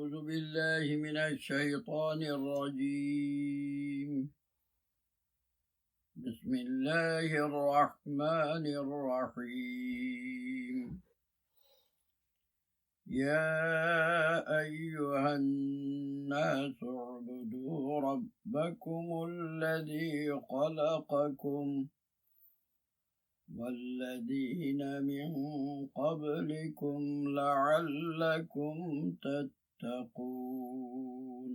أعوذ بالله من الشيطان الرجيم. بسم الله الرحمن الرحيم. يا أيها الناس اعبدوا ربكم الذي خلقكم والذين من قبلكم لعلكم تتقون.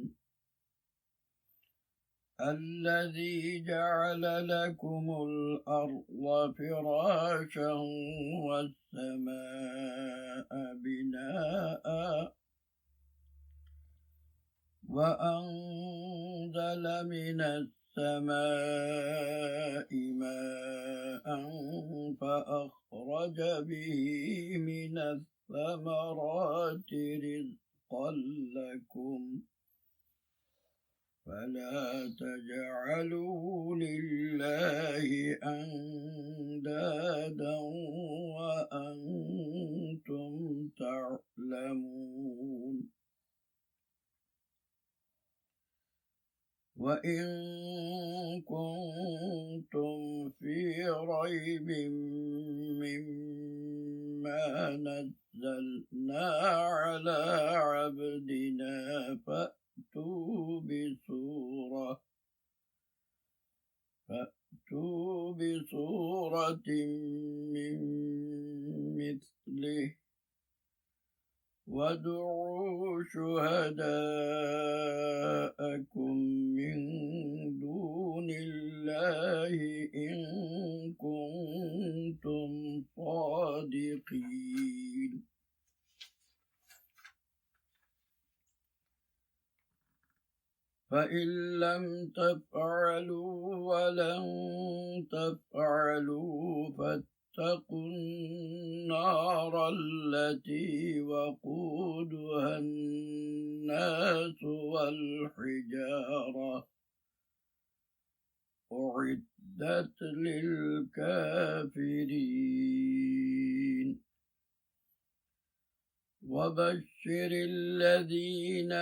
الذي جعل لكم الأرض فراشا والسماء بناء وأنزل من السماء ماء فأخرج به من الثمرات رزقا لكم فلا تجعلوا لله أندادا وأنتم تعلمون. وإن كنتم في ريب مما نزلنا على عبدنا فأتوا بسورة من مثله وادعوا شهداءكم من دون الله إن كنتم صادقين. فإن لم تفعلوا ولن تفعلوا فاتقوا النار التي وقودها الناس والحجارة أعدت للكافرين. وبشر الذين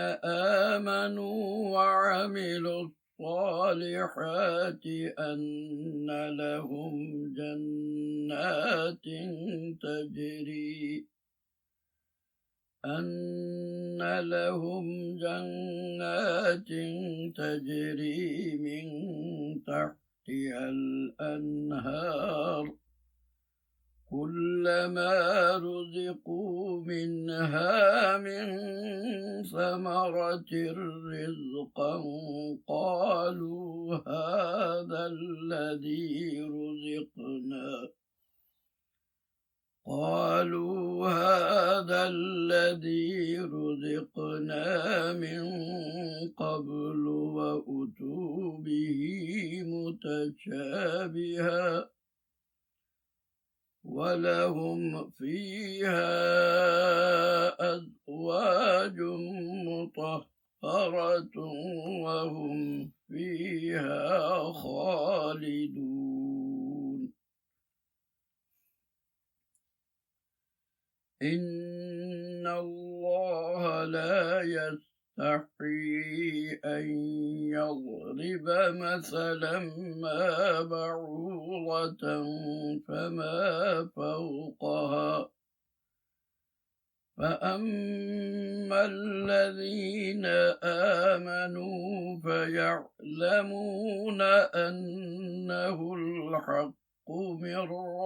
آمنوا وعملوا الصالحات أن لهم جنات تجري من تحتها الأنهار كلما رزقوا منها من ثمرة رزقا قالوا هذا الذي رزقنا من قبل وأتوا به متشابها ولهم فيها أزواج مطهرة وهم فيها خالدون. إن الله لا يستحيي أن يضرب مثلا ما بعوضة فما فوقها فأما الذين آمنوا فيعلمون أنه الحق من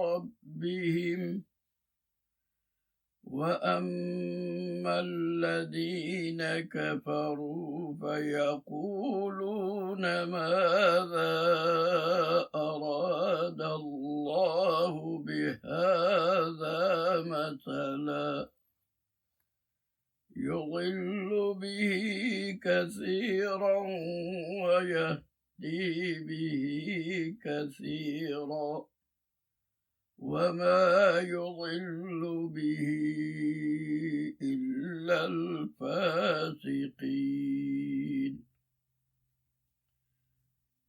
ربهم وأما الذين كفروا فيقولون ماذا أراد الله بهذا مثلا يضل به كثيرا ويهدي به كثيرا وما يضل به إلا الفاسقين.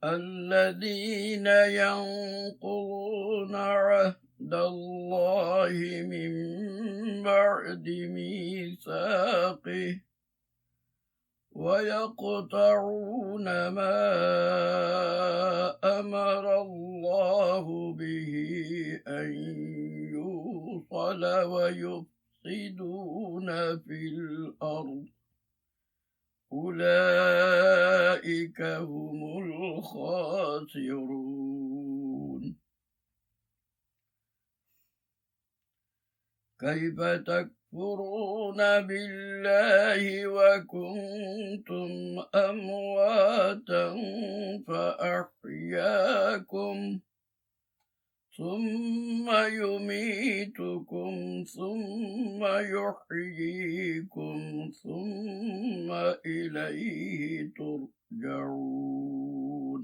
الذين ينقضون عهد الله من بعد ميثاقه ويقطعون ما أمر الله به أن يوصل ويفسدون في الأرض أولئك هم الخاسرون كيف تكفرون بالله وكنتم أمواتا فأحياكم ثم يميتكم ثم يحييكم ثم إليه ترجعون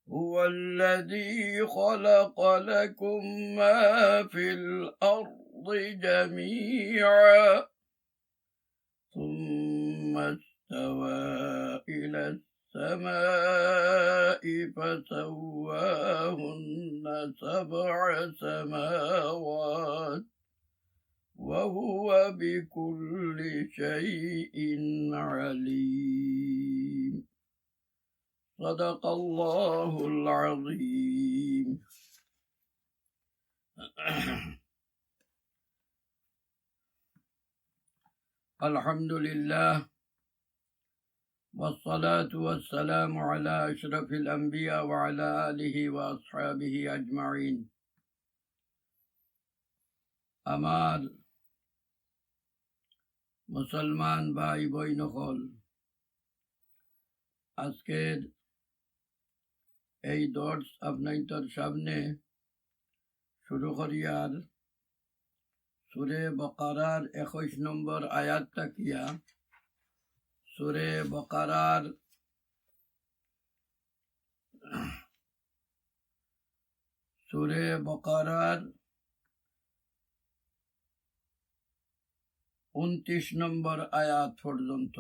هو الذي خلق لكم ما في الأرض جميعا ثم استوى إلى السماء فسواهن 7 سماوات وهو بكل شيء عليم صدق الله العظيم الحمد لله والصلاة والسلام على أشرف الأنبياء وعلى آله وأصحابه أجمعين আমার মুসলমান ভাই বোন সকল আজকের এই দর্স আপনাদের সামনে শুরু করিয়ার সূরা বাকারার 21 নম্বর আয়াত তাকিয়া সূরা বাকারার 29 নম্বর আয়াত পর্যন্ত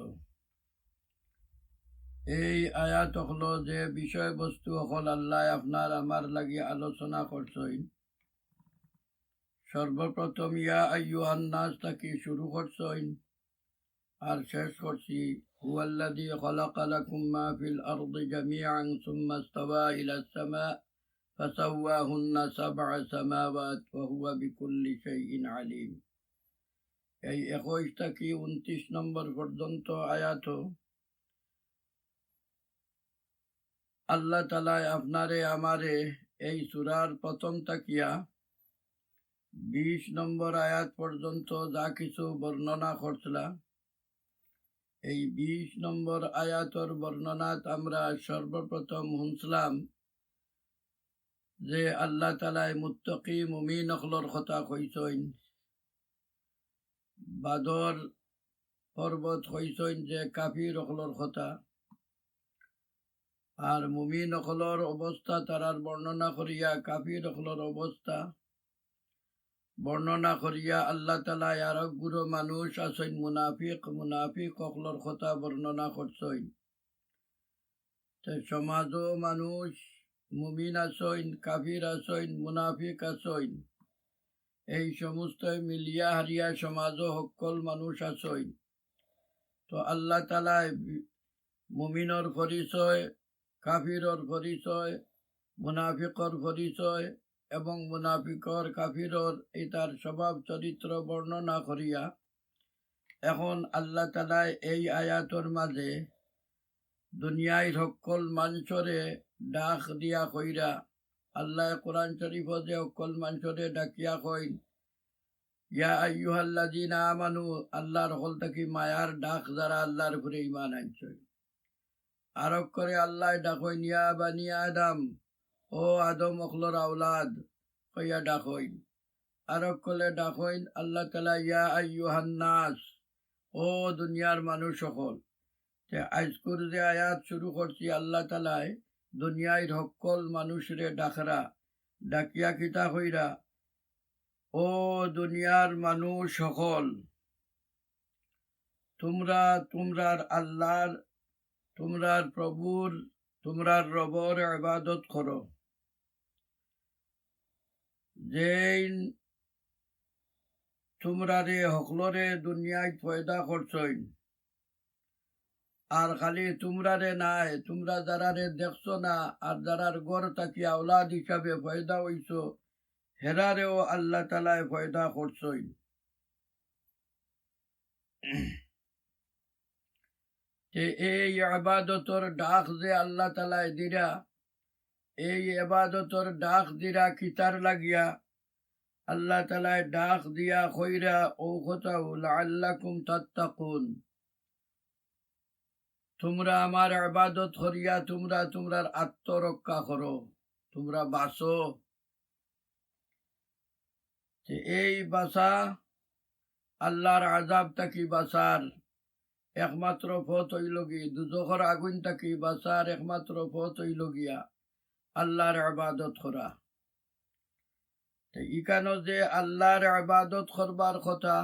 এই আয়াত হলো যে বিষয়বস্তু হল আল্লাহ আপনার আমার লাগি আলোচনা করছেন সর্বপ্রথম ইয়া আইয়ুহান নাস তাকি শুরু করছেন আর শেষ করছি হুয়াল্লাযী খালাকা লাকুম মা ফিল আরদি জামিআন সুম্মা ইসতাওয়া ইলাস সামা ফাসাওয়াহুন্না 7 সামাওয়াত ওয়া হুয়া বিকুল্লি শাইইন আলীম এই 21 থেকে 29 নম্বর পর্যন্ত আয়াত আল্লাহ তাআলা আপনারে আমারে এই সূরার প্রথম তাকিয়া 20 নম্বর আয়াত পর্যন্ত যা কিছু বর্ণনা করছিলাম এই 20 নম্বর আয়াতের বর্ণনাত আমরা সর্বপ্রথম শুনছিলাম যে আল্লাহ তাআলা মুত্তাকি মুমিন হকলর কথা কইছেন বাদর পর্বত কইছেন যে কাফির হকলর কথা আর মুমিন হকলর অবস্থা তারার বর্ণনা করিয়া কাফির হকলর অবস্থা বর্ণনা করিয়া আল্লাহ তাআলা আর গুরু মানুষ আছেন মুনাফিক হকলর কথা বর্ণনা করছেন সমাজও মানুষ মুমিন আছেন কাফির আছেন মুনাফিক আছেন এই সমস্ত মিলিয়া হারিয়া সমাজও সকল মানুষ আছেন তো আল্লাহ তাআলা মুমিনর পরিচয় কাফিরর পরিচয় মুনাফিকর পরিচয় এবং মুনাফিকর কাফিরর এটার স্বভাব চরিত্র বর্ণনা করিয়া এখন আল্লাহ তাআলা এই আয়াতর মাঝে দুনিয়ায় সকল মানুষরে ডাক দিয়া কইরা আল্লাহ কোরআন শরীফ যে সকল মানুষরে ডাকিয়া কইন ইয়া আইয়ুহাল্লাযীনা আমানু আল্লাহর হল থাকি মায়ার ডাক যারা আল্লাহর উপরে ঈমান আনছে আরব করে আল্লাহ ডাকইন ইয়া বানি আদম ও আদম হকলর আওলাদ কইয়া ডাকইন আরব করে ডাকইন আল্লাহ তাআলা ইয়া আইয়ুহান নাস ও দুনিয়ার মানুষ সকল আজকুর যে আয়াত শুরু করছি আল্লাহ তাআলা দুনিয়ায় সকল মানুষরে ডাকরা ডাকিয়া কিতা কইরা ও দুনিয়ার মানুষ সকল তোমরার আল্লাহর তোমরার প্রভুর তোমরার রবর ইবাদত করো যেই তোমরারে হকলরে দুনিয়ায় পয়দা করছইন আর খালি তোমরা রে নাই, তোমরা যারা রে দেখছো না আর যারার গড় থাকি আওলাদ হিসাবে পয়দা হইছো হেরারেও আল্লাহ তালায় পয়দা করছই। এই আবাদতর ডাক যে আল্লাহ তালায় দিরা, এই আবাদতর ডাক দিরা কিতার লাগিয়া আল্লাহ তালায় ডাক দিয়া কইরা ও কথাও লাআল্লাকুম তাত্তাকুন, তোমরা আমার আবাদত করিয়া তোমরা তোমরার আত্মরক্ষা করো, তোমরা বাঁচো। এই বাঁচা আল্লাহর আযাব থাকি বাঁচার একমাত্র পথ হইল গিয়ে, দুজখর আগুন থাকি বাঁচার একমাত্র পথ হইল গিয়া আল্লাহর আবাদত করা। ইকানো যে আল্লাহর আবাদত করবার কথা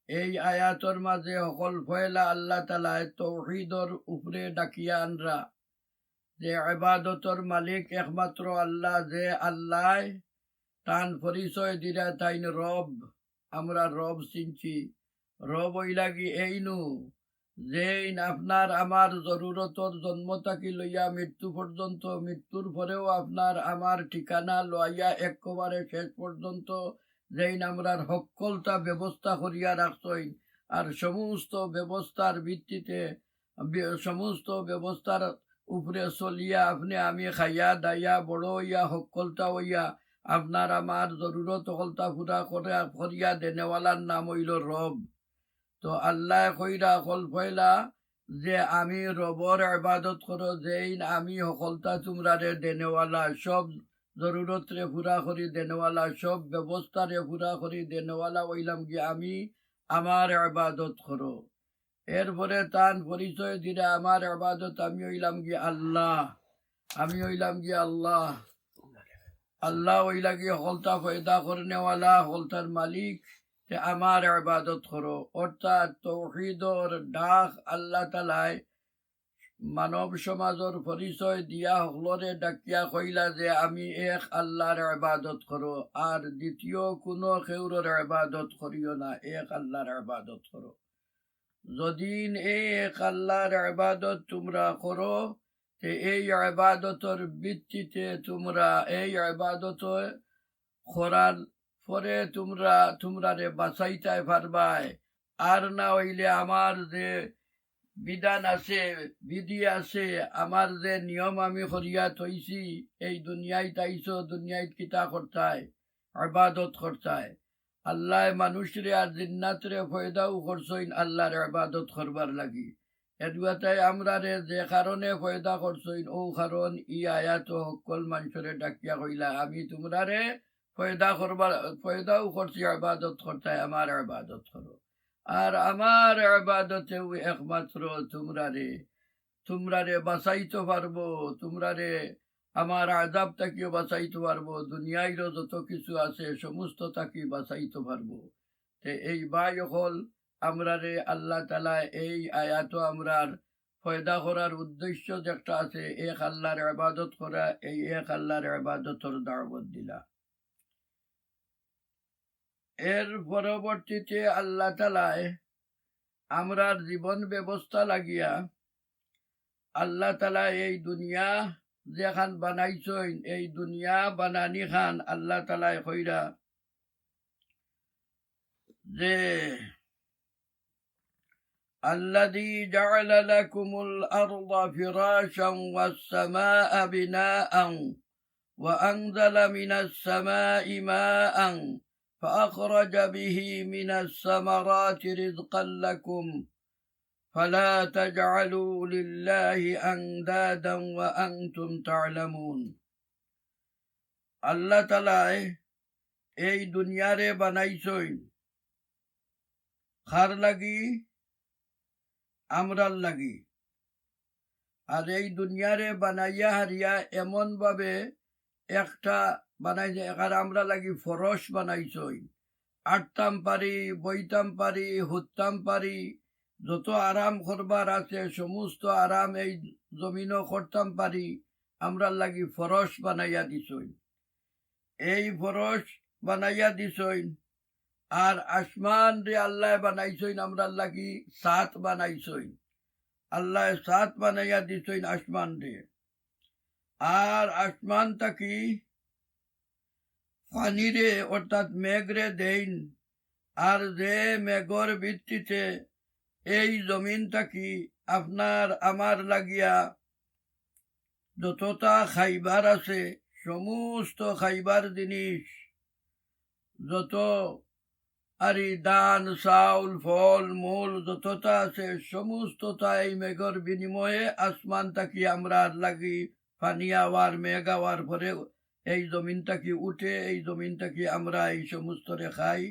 এই আয়াতর মাঝে সকল ফয়লা আল্লাহ তালায় তৌহিদর উপরে ডাকিয়া আনরা, যে আবাদতর মালিক একমাত্র আল্লাহ, যে আল্লাহ তান পরিচয় দিরা তাইন রব, আমরা রব চিনছি। রব ওই লাগি এইনু যেইন আপনার আমার জরুরতর জন্ম থাকি লইয়া মৃত্যু পর্যন্ত, মৃত্যুর পরেও আপনার আমার ঠিকানা লইয়া একেবারে শেষ পর্যন্ত যেইন আমরার সকলটা ব্যবস্থা করিয়া রাখছই, আর সমস্ত ব্যবস্থার ভিত্তিতে সমস্ত ব্যবস্থার উপরে চলিয়া আপনি আমি খাইয়া দাইয়া বড় হইয়া সকলটা হইয়া আপনার আমার জরুরত সকলটা পুরা করিয়া দেনেওয়ালার নাম হইল রব। তো আল্লাহ কইরা সকল পয়লা যে আমি রবর ইবাদত করো, যেইন আমি সকলটা তোমরা রে দেনেওয়ালা, সব জরুরত রে পুরা করি দেনেওয়ালা, সব ব্যবস্থা রে পুরা করি দেনেওয়ালা হইলাম কি আমি, আমার ইবাদত করো। এরপরে তান পরিচয় দিলে আমার ইবাদত আমি হইলাম কি আল্লাহ, আমি হইলাম কি আল্লাহ, আল্লাহ হইলা কি হলতা পয়দা করনেওয়ালা, হলতার মালিক, আমার ইবাদত করো। অর্থাৎ তৌহিদর ডাক আল্লাহ তালায় মানব সমাজের পরিচয় দিয়া হলরে ডাকিয়া কইলা যে আমি এক আল্লাহর ইবাদত করো, আর দ্বিতীয় কোনো কেউর ইবাদত করিও না, এক আল্লাহর ইবাদত করো। যদিন এই এক আল্লাহর ইবাদত তোমরা করো, এই ইবাদতর ভিত্তিতে তোমরা এই ইবাদত করার পরে তোমরা রে বাঁচাইতে পারবাই। আর না হইলে আমার যে বিধান আছে, বিধি আছে, আমার যে নিয়ম আমি করিয়া থইছি, এই দুনিয়ায় তাইছো, দুনিয়ায় কিতা করতায়, ইবাদত করতায়। আল্লাহ মানুষরে আর জিন্নাতরে ফয়দাও করছইন আল্লাহর ইবাদত করবার লাগি। এদুয়াতাই আমরা রে যে কারণে ফয়দা করছইন, ও কারণ ই আয়াত সকল মানুষরে ডাকিয়া কইলা আমি তোমরা রে ফয়দাও করছি, ইবাদত করতায়, আমার ইবাদত করো। আর আমার ইবাদতেও একমাত্র তোমরা রে বাঁচাইতে পারবো, তোমরা রে আমার আযাব তাকিও বাঁচাইতে পারবো, দুনিয়ায় যত কিছু আছে সমস্ত তাকি বাঁচাইতে পারবো। এই বাই হল আমরা রে আল্লাহ তালা এই আয়াত আমরার ফয়দা করার উদ্দেশ্য যেটা আছে, এক আল্লাহর ইবাদত করা, এই এক আল্লাহর ইবাদতের দাওয়াত দিলা। এর পরবর্তীতে আল্লাহ তালায় আমরার জীবন ব্যবস্থা লাগিয়া আল্লাহ তালা এই দুনিয়া যেখান বানাইছেন, এই দুনিয়া বানানি খান আল্লাহ তালায় কইরা যে আল্লাযী জাআলা লাকুমুল আরদা ফিরাশান ওয়াস সামাআ বিনাআন ওয়া আনজালা মিনাস সামাই মাআন فأخرج به من الثمرات رزقا لكم فلا تجعلوا لله أندادا وأنتم تعلمون। আল্লাহ তাআলা এই দুনিয়ারে বানাইছেন খার লাগি, আমরার লাগি। আর এই দুনিয়ারে বানাইয়া হারিয়া এমন ভাবে একটা বানাইছে, এখানে আমরা লাগি ফরস বানাইছই, আটতাম পারি, বইতাম পারি, হুতাম পারি, যত আরাম করবার আছে সমস্ত আরাম এই জমিনও করতাম পারি, আমরা লাগি ফরস বানাইয়া দিছই। এই ফরস বানাইয়া দিছই। আর আসমান রে আল্লাহ বানাইছই আমরা লাগি ছাদ বানাইছই। আল্লাহ সাত বানাইয়া দিছেন আসমান রে, আর আসমান থাকি পানি রে অর্থাৎ মেঘ রে দেন, আর যে মেঘর ভিত্তিতে এই জমিন থাকি আপনার আমার লাগিয়া যতটা খাইবার আছে সমস্ত খাইবার জিনিস, যত আরি দান চাউল ফল মূল যতটা আছে সমস্তটা এই মেঘর বিনিময়ে আসমান থাকি আমরা লাগি পানি আওয়ার মেঘ আওয়ার পরে এই জমিন থাকি উঠে, এই জমিন থাকি আমরা এই সমস্ত রে খাই।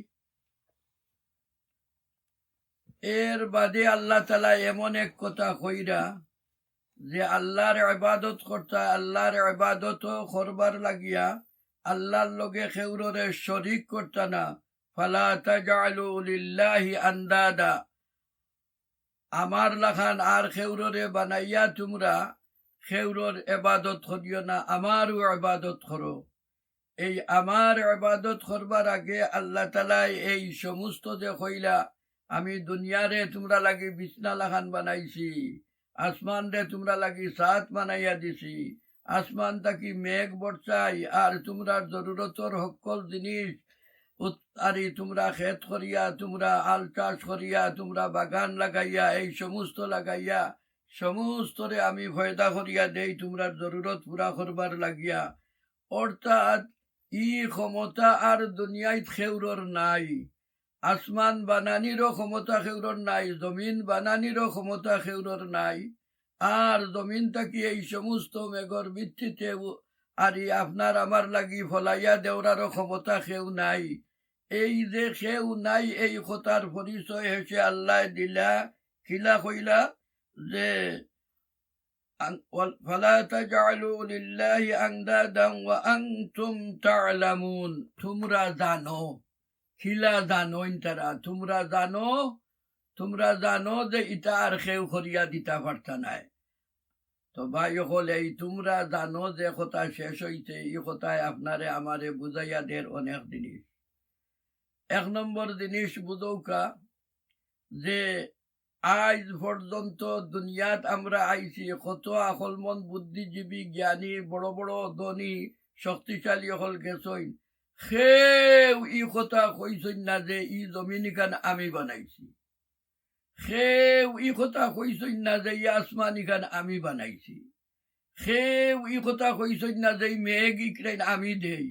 এর বাদে আল্লাহ তাআলা এমন এক কথা কইরা যে আল্লাহর ইবাদত করতা, আল্লাহর ইবাদত করবার লাগিয়া আল্লাহর লগে খেউররে শরীক করতা না। ফালা তাজআলু লিল্লাহি আন্দাদা, আমার লাখান আর খেউররে বানাইয়া তোমরা খেউরর ইবাদত করিও না, আমারও ইবাদত করো। এই আমার ইবাদত করবার আগে আল্লাহ তাআলা এই সমস্ত যে কইলা আমি দুনিয়ারে তোমরা লাগি বিছনা লাখান বানাইছি, আসমান রে তোমরা লাগি সাত বানাইয়া দিছি, আসমান থাকি মেঘ বর্ষাই, আর তোমরা জরুরতর সকল জিনিস আরি তোমরা খেত করিয়া, তোমরা আল চাষ করিয়া, তোমরা বাগান লাগাইয়া, এই সমস্ত লাগাইয়া সমস্তরে আমি ফয়দা করিয়া দেই তোমরা জরুরত পুরা করবার লাগিয়া। অর্থাৎ ই ক্ষমতা আর দুনিয়ায় খেউরর নাই, আসমান বানানিরও ক্ষমতা খেউরর নাই, জমিন বানানিরও ক্ষমতা খেউরর নাই, আর জমিন থাকি এই সমস্ত মেঘর ভিত্তিতে আর আপনার আমার লাগি ফলাইয়া দেওয়ারও ক্ষমতা খেউ নাই। এই যে খেউ নাই এই কথার পরিচয় হেসে আল্লাহ দিলা খিলা কইলা যে ফালা তাজআলু লিল্লাহি আন্দাদান ওয়া আনতুম তা'লামুন, তোমরা জানো, খিলা জানোইন তারা, তোমরা জানো যে ইটা আর কেউ করিয়া দিতে পারতা নাই। তো ভাই হল এই তোমরা জানো যে কথা শেষ হইতে এই কথায় আপনারে আমারে বুঝাইয়া দের অনেক জিনিস। এক নম্বর জিনিস বুঝৌকা যে আজ পর্যন্ত দুনিয়াত আমরা আইছি কত আকলমন বুদ্ধিজীবী জ্ঞানী বড় বড় ধনী শক্তিশালী হল গেছইন, সেও ই কথা কইছইন না যে ই জমিন ইখান আমি বানাইছি, সেও ই কথা কইছইন না যে ই আসমান ইখান আমি বানাইছি, সেও ই কথা কইছইন না যে মেঘ ইকরাইন আমি দেই,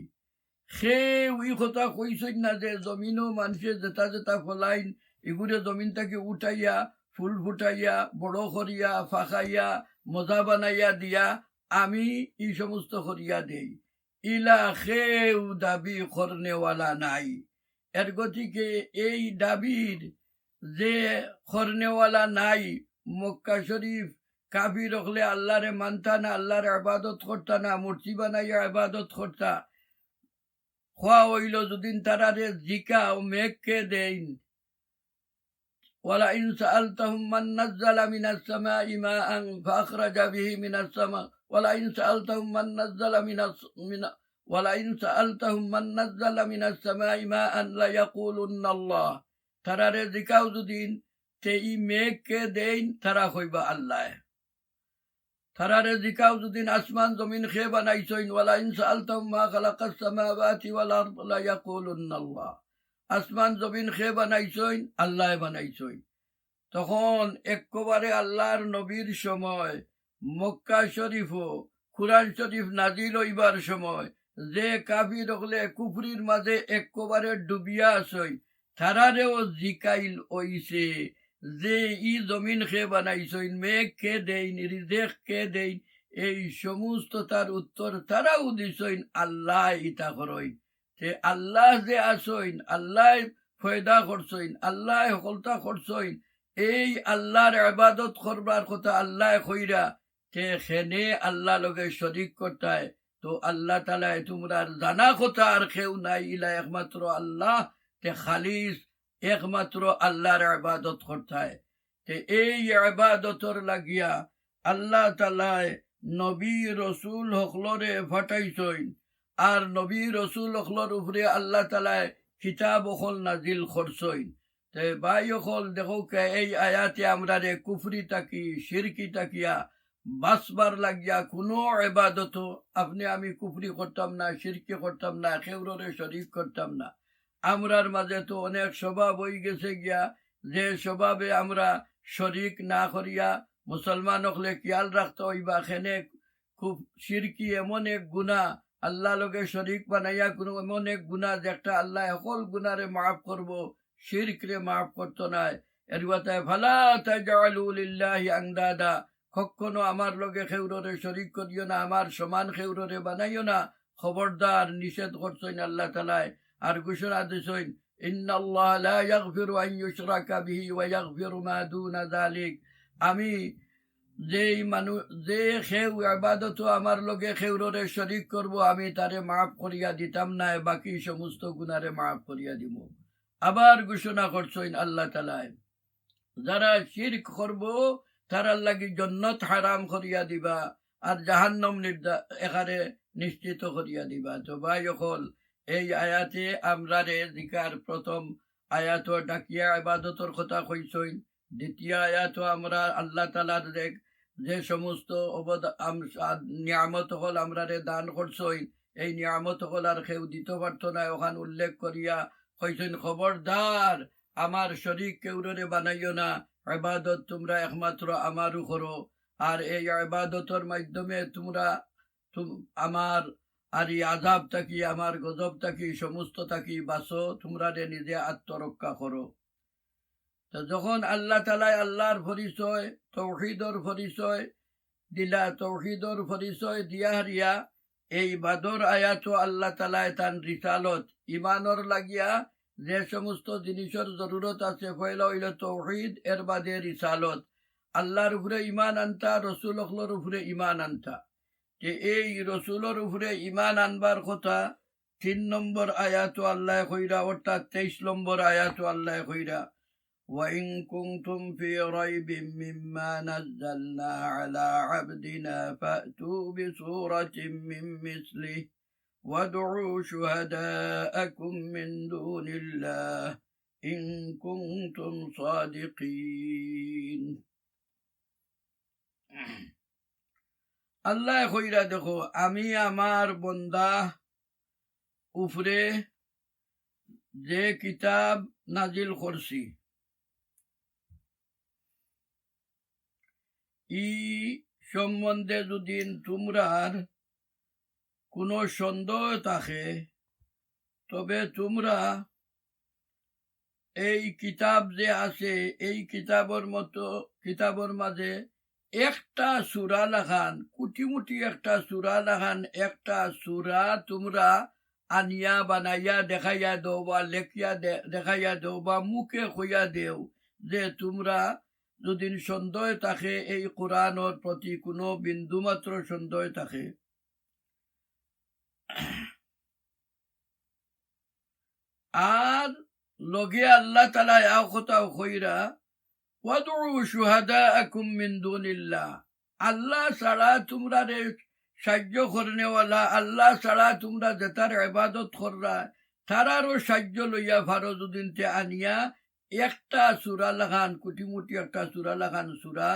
সেও ই কথা কইছইন না যে জমিনও মানুষে যেটা যেটা ফলাইন এগুলো জমিন থেকে উঠাইয়া ফুল ফুটাইয়া বড় করিয়া ফাঁকাইয়া মজা বানাইয়া দিয়া আমি এই সমস্ত করিয়া দেই। ইলা খেউ দাবি করনেওয়ালা নাই। এর গতিকে এই দাবির যে করনেওয়ালা নাই, মক্কা শরীফ কাফির হলে আল্লাহরে মানতা না, আল্লাহর ইবাদত করতা না, মূর্তি বানাইয়া ইবাদত করতা। খোয়া হইল যদিন তারারে জিকা ও মেঘকে দেন, ولئن سألتهم من نزل من السماء ماء فأخرج به من السماء ولئن سألتهم من نزل من السماء ماء ليقولن الله, তারারে জিকাও যদিন তে ই মেঘকে দেন তারা কইবা আল্লাহ। তারারে জিকাও যদিন আসমান জমিন খে বানাইছইন, ولئن سألتهم ما خلق السماوات والأرض ليقولن الله, আসমান জমিন খে বানাইছইন আল্লাহ বানাইছইন। তখন একেবারে আল্লাহর নবীর সময় মক্কা শরীফ ও কুরআন শরীফ নাজিল হইবার সময় যে কাফির হলে কুফরির মাঝে একেবারে ডুবিয়া আসই, তারারেও জিকাইল ওইছে যে ই জমিন খে বানাইছইন, মেঘ কে দেইন, রিজেক কে দেইন, এই সমস্ত তার উত্তর তারাও দিছইন আল্লাহ ইতা করইন। আল্লাহ যে আসইন, আল্লাহ ফয়দা করছইন, আল্লাহ সকলতা করছইন, এই আল্লাহর ইবাদত করবার কথা আল্লাহ কইরা তে খেনে আল্লাহ লগে শরীক করতায়। তো আল্লাহ তাআলা তোমরা জানা কথা আর কেউ নাই, ইলা একমাত্র আল্লাহ, তে খালিস একমাত্র আল্লাহর ইবাদত করতায়। তে এই ইবাদতর লাগিয়া আল্লাহ তাআলা নবী রসুল হকলরে ফাটাইছইন, আর নবী রসুল হকলর উপরে আল্লাহ তাআলা কিতাব হল নাজিল করছইন। তে ভাই হল দেখো এই আয়াতে আমরা রে কুফরি তাকি শিরকি তাকিয়া বাসবার লাগিয়া কোনো এবাদত আপনি আমি কুফরি করতাম না, শিরকি করতাম না, খেউরে শরীক করতাম না। আমরার মাঝে তো অনেক স্বভাব হয়ে গেছে গিয়া, যে স্বভাবে আমরা শরিক না করিয়া মুসলমান হলে খেয়াল রাখতে হইবা খেনে খুব শিরকি এমন এক গুণা, আল্লাহ লগে শরিক বানাইয়া কোনো এমন এক গুণা যে একটা আল্লাহ সকল গুণারে মাফ করব, শিরক রে মাফ করতো নাই। এর কথায় ফালা তাজআলু লিল্লাহি আনদাদা, কখনো আমার লগে খেউরে শরিক করিও না, আমার সমান খেউরে বানাইও না, খবরদার নিষেধ করছেন আল্লাহ তাআলা। আর ঘোষণা দিছেন ইন্নাল্লাহ লা ইয়াগফিরু আন ইউশরাকা বিহি ওয়া ইয়াগফিরু মা দুনা যালিক, আমি যেই মানুষ যে খেউ ইবাদত আমার লগে খেউরে শরিক করব আমি তারে মাফ করিয়া দিতাম না, বাকি সমস্ত গুনারে মাফ করিয়া দিব। আবার ঘোষণা করছেন আল্লাহ তাআলা যারা শিরক করব তারার লাগি জান্নাত হারাম করিয়া দিবা আর জাহান্নাম এখানে নিশ্চিত করিয়া দিবা। তো ভাই হল এই আয়াতে আমরা রে জিকার প্রথম আয়াত ডাকিয়া ইবাদতর কথা কইছেন, দ্বিতীয় আয়াত আমরা আল্লাহ তাআলার যে সমস্ত নিয়ামত হল আমরা রে দান করছেন, এই নিয়ামত হল আর কেউ দিতে পারত না, ওখান উল্লেখ করিয়া কইছেন খবরদার আমার শরীক কেউরে বানাইও না, ইবাদত তোমরা একমাত্র আমারও করো। আর এই ইবাদতের মাধ্যমে তোমরা আমার আর এই আযাব থাকি আমার গজব থাকি সমস্ত থাকি বাঁচো, তোমরা নিজে আত্মরক্ষা করো। তো যখন আল্লাহ তাআলা আল্লাহর পরিচয় তাওহীদের পরিচয় দিলা, তাওহীদের পরিচয় দিয়া হারিয়া এই বাদর আয়াত আল্লাহ তাআলা তান রিসালত ইমানর লাগিয়া যে সমস্ত জিনিসের জরুরত আছে, পয়লা হইল তাওহীদ, এর বাদে রিসালত, আল্লাহর উপরে ইমান আনতা, রসুল হকলের উপরে ইমান আনতা। যে এই রসুলের উপরে ইমান আনবার কথা 3 নম্বর আয়াত আল্লাহ কইরা, অর্থাৎ 23 নম্বর আয়াত আল্লাহ কইরা وَإِن كُنتُمْ فِي رَيْبٍ مِّمَّا نَزَّلْنَا عَلَى عَبْدِنَا فَأْتُوا بِسُورَةٍ مِّن مِّثْلِهِ وَادْعُوا شُهَدَاءَكُم مِّن دُونِ اللَّهِ إِن كُنتُمْ صَادِقِينَ। আল্লাহ কইরা দেখো আমি আমার বন্দা উপরে যে কিতাব নাজিল করছি, ই সম্বন্ধে যদি তোমরার কোনো সন্দেহ থাকে তবে তোমরা এই কিতাব যে আছে এই কিতাবের মাঝে একটা সূরা লাগান, কুটিমুটি একটা সূরা লাগান, একটা সূরা তোমরা আনিয়া বানাইয়া দেখাইয়া দেও বা লেখিয়া দেখাইয়া দেও বা মুখে কইয়া দেও যে তোমরা যদি সন্দেহ থাকে এই কোরআনের প্রতি কোনো বিন্দুমাত্র সন্দেহ থাকে, আর লগে আল্লাহ তাআলা আও কথা কইরা ওয়াদউ শুহাদাআকুম মিন দুনিল্লাহ, আল্লাহ ছাড়া তোমরা রে সাহায্য করনেওয়ালা, আল্লাহ ছাড়া তোমরা যেটার ইবাদত কররা তারারও সাহায্য লইয়া ফারো যদিন তে আনিয়া একটা সূরা লাগান, কুটিমুটি একটা সূরা লাগান, সূরা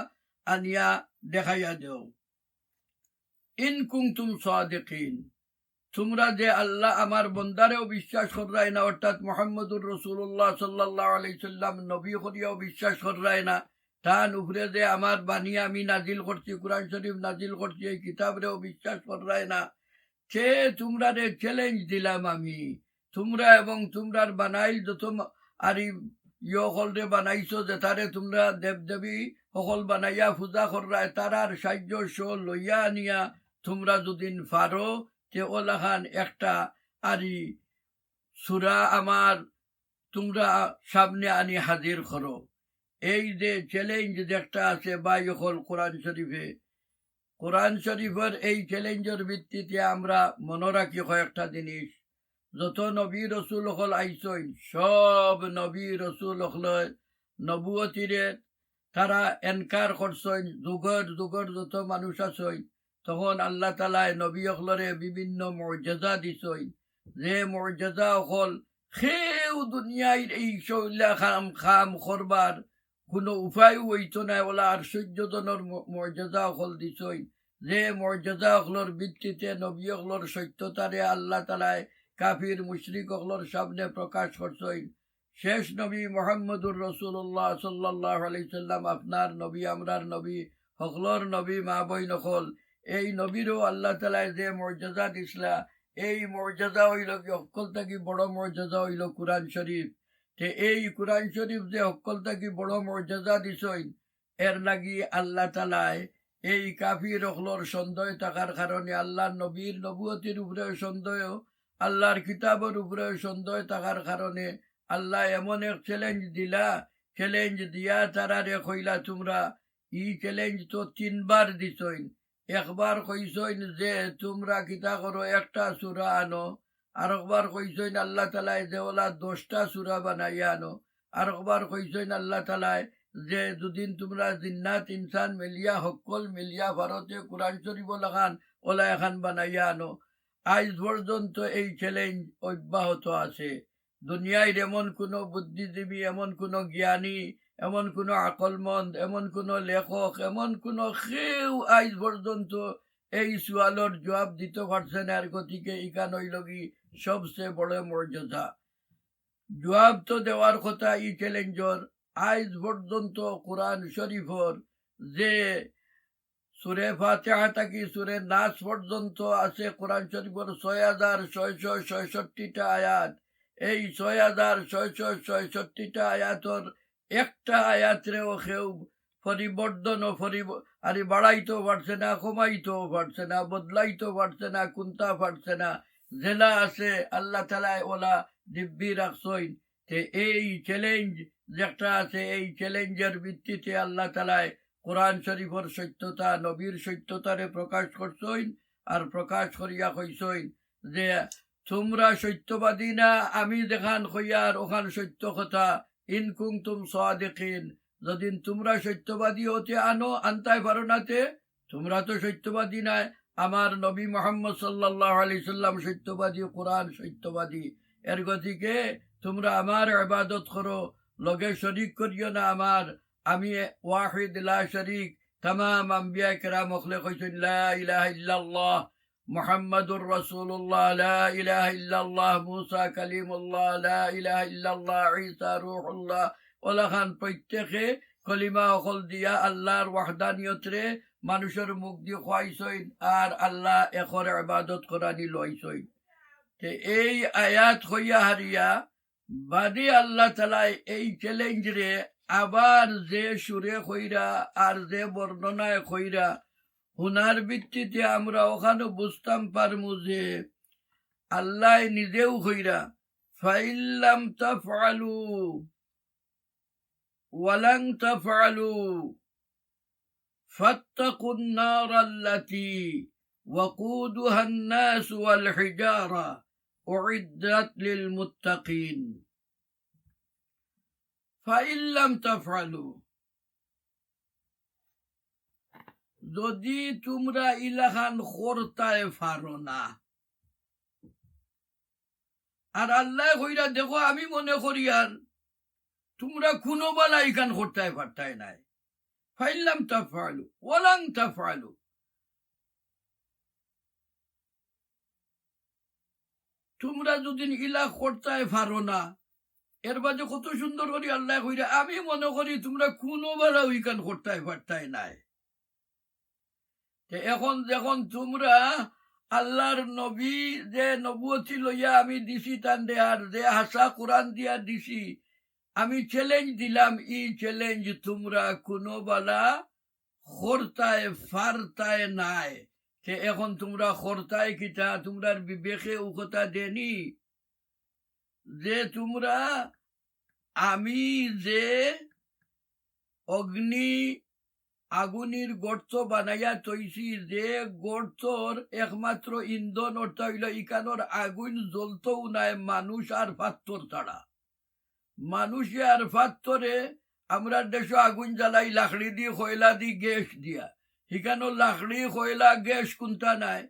আনিয়া দেখাইয়া দেও। ইন কুনতুম সাদিকিন, তোমরা যে আল্লাহ আমার বন্দারেও বিশ্বাস কররাই না, অর্থাৎ মুহাম্মদুর রাসূলুল্লাহ সাল্লাল্লাহু আলাইহি সাল্লাম নবী করিয়াও বিশ্বাস কররাই না, তার উপরে যে আমার বাণী আমি নাজিল করছি, কুরআন শরীফ নাজিল করছি, এই কিতাবরেও বিশ্বাস কররাই না, সে তোমরা রে চ্যালেঞ্জ দিলাম আমি, তোমরা এবং তোমরার বানাইল যত আর ইয়কল রে বানাইছো যেটারে তোমরা দেবদেবী সকল বানাইয়া পূজা কররাই, তারার সাহায্য লইয়া আনিয়া তোমরা যদি ফারো তে ওলাখান একটা আরি সূরা আমার তোমরা সামনে আনি হাজির করো। এই যে চ্যালেঞ্জ একটা আছে বা হল কোরআন শরীফের এই চ্যালেঞ্জের ভিত্তিতে আমরা মনে রাখি কয়েকটা জিনিস। যত নবী রসুল হল আইসইন, সব নবী রসুল হল নবুয়তিরে তারা এনকার করছেন, যুগর যত মানুষ আছেন, তখন আল্লাহ তাআলা নবী হলরে বিভিন্ন মুআজিজা দিছেন, যে মুআজিজা হল কেউ কেউ দুনিয়ায় এই শৈলা খাম খাম করবার কোনো উপায় হইতো না। ওলা আশ্চর্যজনর মর্যাদা অকল দিছই, যে মর্যাদা অকলর ভিত্তিতে নবী অকলর সত্যতারে আল্লাহ তালায় কাফির মুশরিক অকলর সামনে প্রকাশ করছই। শেষ নবী মোহাম্মদুর রসুল্লাহ সাল্লাল্লাহু আলাইহি সাল্লাম আপনার নবী, আমরার নবী, হকলর নবী, মা বই নকল, এই নবীরও আল্লাহ তালায় যে মর্যাদা দিছলা, এই মর্যাদা হইল কি অকল থাকি বড় মর্যাদা হইল কুরআন শরীফ। তে এই কুরআন শরীফ যে অকল থাকি বড় মর্যাদা দিছইন, এর লাগি আল্লাহ তালায় এই কাফির অকলর সন্দেহ থাকার কারণে আল্লাহর নবীর নবুয়তির উপরে সন্দেহ, আল্লাহর কিতাবের উপরে সন্দেহ থাকার কারণে আল্লাহ এমন এক চ্যালেঞ্জ দিলা, চ্যালেঞ্জ দিয়া তারারে কইলা তোমরা ই চ্যালেঞ্জ তো 3 বার দিছইন। একবার কইছইন যে তোমরা কিতা করো একটা সূরা আনো, আর একবার কইছইন আল্লাহ তালায় যে ওলা 10টা সূরা বানাইয়া আনো, আর একবার কইছইন আল্লাহ তালায় যে দুদিন তোমরা জিন্নাত ইনসান মিলিয়া হকল মিলিয়া ভারতে কোরআন শরীফ লাগান ওলা এখান বানাইয়া আনো। আজ পর্যন্ত এই চ্যালেঞ্জ অব্যাহত আছে। দুনিয়ায় এমন কোনো বুদ্ধিজীবী, এমন কোনো জ্ঞানী, এমন কোনো আকলমন্দ, এমন কোনো লেখক, এমন কোনো কেউ আজ পর্যন্ত এই সুয়ালর জবাব দিতে পারছে না। আর গতিকে ইকান হইল কি সবচেয়ে বড় মর্যাদা। জবাব তো দেওয়ার কথা এই চ্যালেঞ্জর। আজ পর্যন্ত কোরআন শরীফর যে সূরা ফাতিহা থেকে সূরা নাস পর্যন্ত আছে, কোরআন শরীফর 6666টা আয়াত। এই 6666টা আয়াতর একটা আয়াতরেও কেউ পরিবর্তন আর বাড়াইতেও পারছে না, কমাইতেও পারছে না, বদলাইতেও পারছে না, কুন্তা পারছে না। জেলা আছে আল্লাহ তালায় ওলা দিব্যি রাখছইন। এই চ্যালেঞ্জ যেটা আছে, এই চ্যালেঞ্জের ভিত্তিতে আল্লাহ তালায় কোরআন শরীফর সত্যতা, নবীর সত্যতারে প্রকাশ করছইন। আর প্রকাশ করিয়া কইছইন যে তোমরা সত্যবাদী না, আমি দেখান কইয়ার ওখান সত্য কথা। ইন কুনতুম সাদিকিন, যদি তোমরা সত্যবাদী হতে আনো, আনতাই পারো নাতে, তোমরা তো সত্যবাদী নাই। আমার নবী মুহাম্মদ সাল্লাল্লাহু আলাইহি সাল্লাম সত্যবাদী, কোরআন সত্যবাদী। এর গতিকে তোমরা আমার ইবাদত করো, লগে শরীক করিও না আমার। আমি ওয়াহিদ লা শরীক। तमाम अंबिया किराम मखले कइसन ला इलाहा इल्लल्लाह मुहम्मदुर रसूलुल्लाह ला इलाहा इल्लल्लाह मूसा कलीमुल्लाह ला इलाहा इल्लल्लाह ईसा रूहुल्लाह ওলাখান প্রত্যেকে কলিমা অকল দিয়া আল্লাহর ওয়াহদানিয়তরে মানুষের মুখ দিয়ে খোয়াইছইন, আর আল্লাহ একর ইবাদত করানি লইছইন। এই আয়াত হইয়া হারিয়া বাদে আল্লাহ তালায় এই চ্যালেঞ্জ রে আবার যে সুরে কইরা আর যে বর্ণনায় কইরা হুনার ভিত্তিতে আমরা ওখানে বুঝতাম পারমু যে আল্লাহ নিজেও কইরা ফাইল্লাম তাফআলু ওয়ালান তাফআলু ফাত্তাকুন নারাল্লাতী ওয়াকুদুহা আন-নাস ওয়াল হিজারা উইদ্দাত লিল মুত্তাকিন। ফাইল্লাম তাফআলু, যদি তোমরা ইলাখান করতায় পারো না। আর আল্লাহ কইরা দেখো আমি মনে করি আর তোমরা কোনো বেলা ইখান করতায় পারতায় নাই। ফাইল্লাম তাফআলু ওয়ালান তাফআলু, তোমরা যদি ইলা করতায় পারো না, এর বাজে কত সুন্দর করি আল্লাহ কইরা আমি মনে করি তোমরা কোনো বেলা ইখান করতায় পারতায় নাই। এখন যখন তোমরা আল্লাহর নবী যে নবুয়তি লইয়া আমি দিছি তান্ডে, আর যে হাসা কোরআন দিয়া দিছি, আমি চ্যালেঞ্জ দিলাম, এই চ্যালেঞ্জ তোমরা কোনো বেলা করতায় পারতায় নাই। এখন তোমরা করতায় কিটা? তোমরার বিবেকে ও কথা দেনি যে তোমরা আমি যে অগ্নি আগুনের গর্ত বানাইয়া তৈছি, যে গর্তর একমাত্র ইন্ধন অর্থ হইল ইকানোর আগুন জ্বলতেও নাই মানুষ আর পাত্তর ছাড়া। মানুষে আর পাত্তরে আমরা দেশ আগুন জ্বালাই লাকড়ি দিয়ে, কয়লা দিয়ে, গ্যাস দিয়া। হিকানোর লাকড়ি কয়লা গ্যাস কোনটা নাই,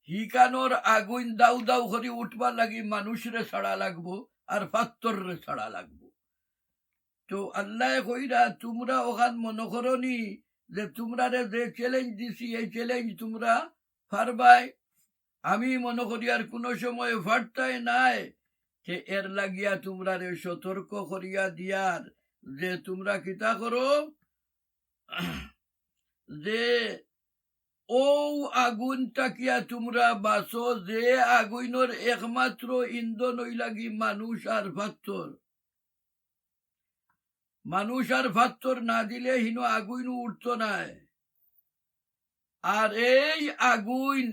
হিকানোর আগুন দাউ দাউ করে উঠবার লাগি মানুষরে ছাড়া লাগবো, আর পাত্তর ছাড়া লাগবো। তো আল্লাহ কইরা তোমরা ওখান মনে করনি যে তোমরা যে চ্যালেঞ্জ দিছি এই চ্যালেঞ্জ তোমরা পারবাই। আমি মনে করি আর কোনো সময় ফাটতাই নাই যে এর লাগিয়া তোমরা সতর্ক করিয়া দিয়ার যে তোমরা কিতা করো যে ও আগুন তাকিয়া তোমরা বাসো যে আগুনের একমাত্র ইন্ধন ওই লাগি মানুষ আর পাত্তর। মানুষ আর পাত্তর না দিলে হিনো আগুন উঠতো নাই। আর এই আগুন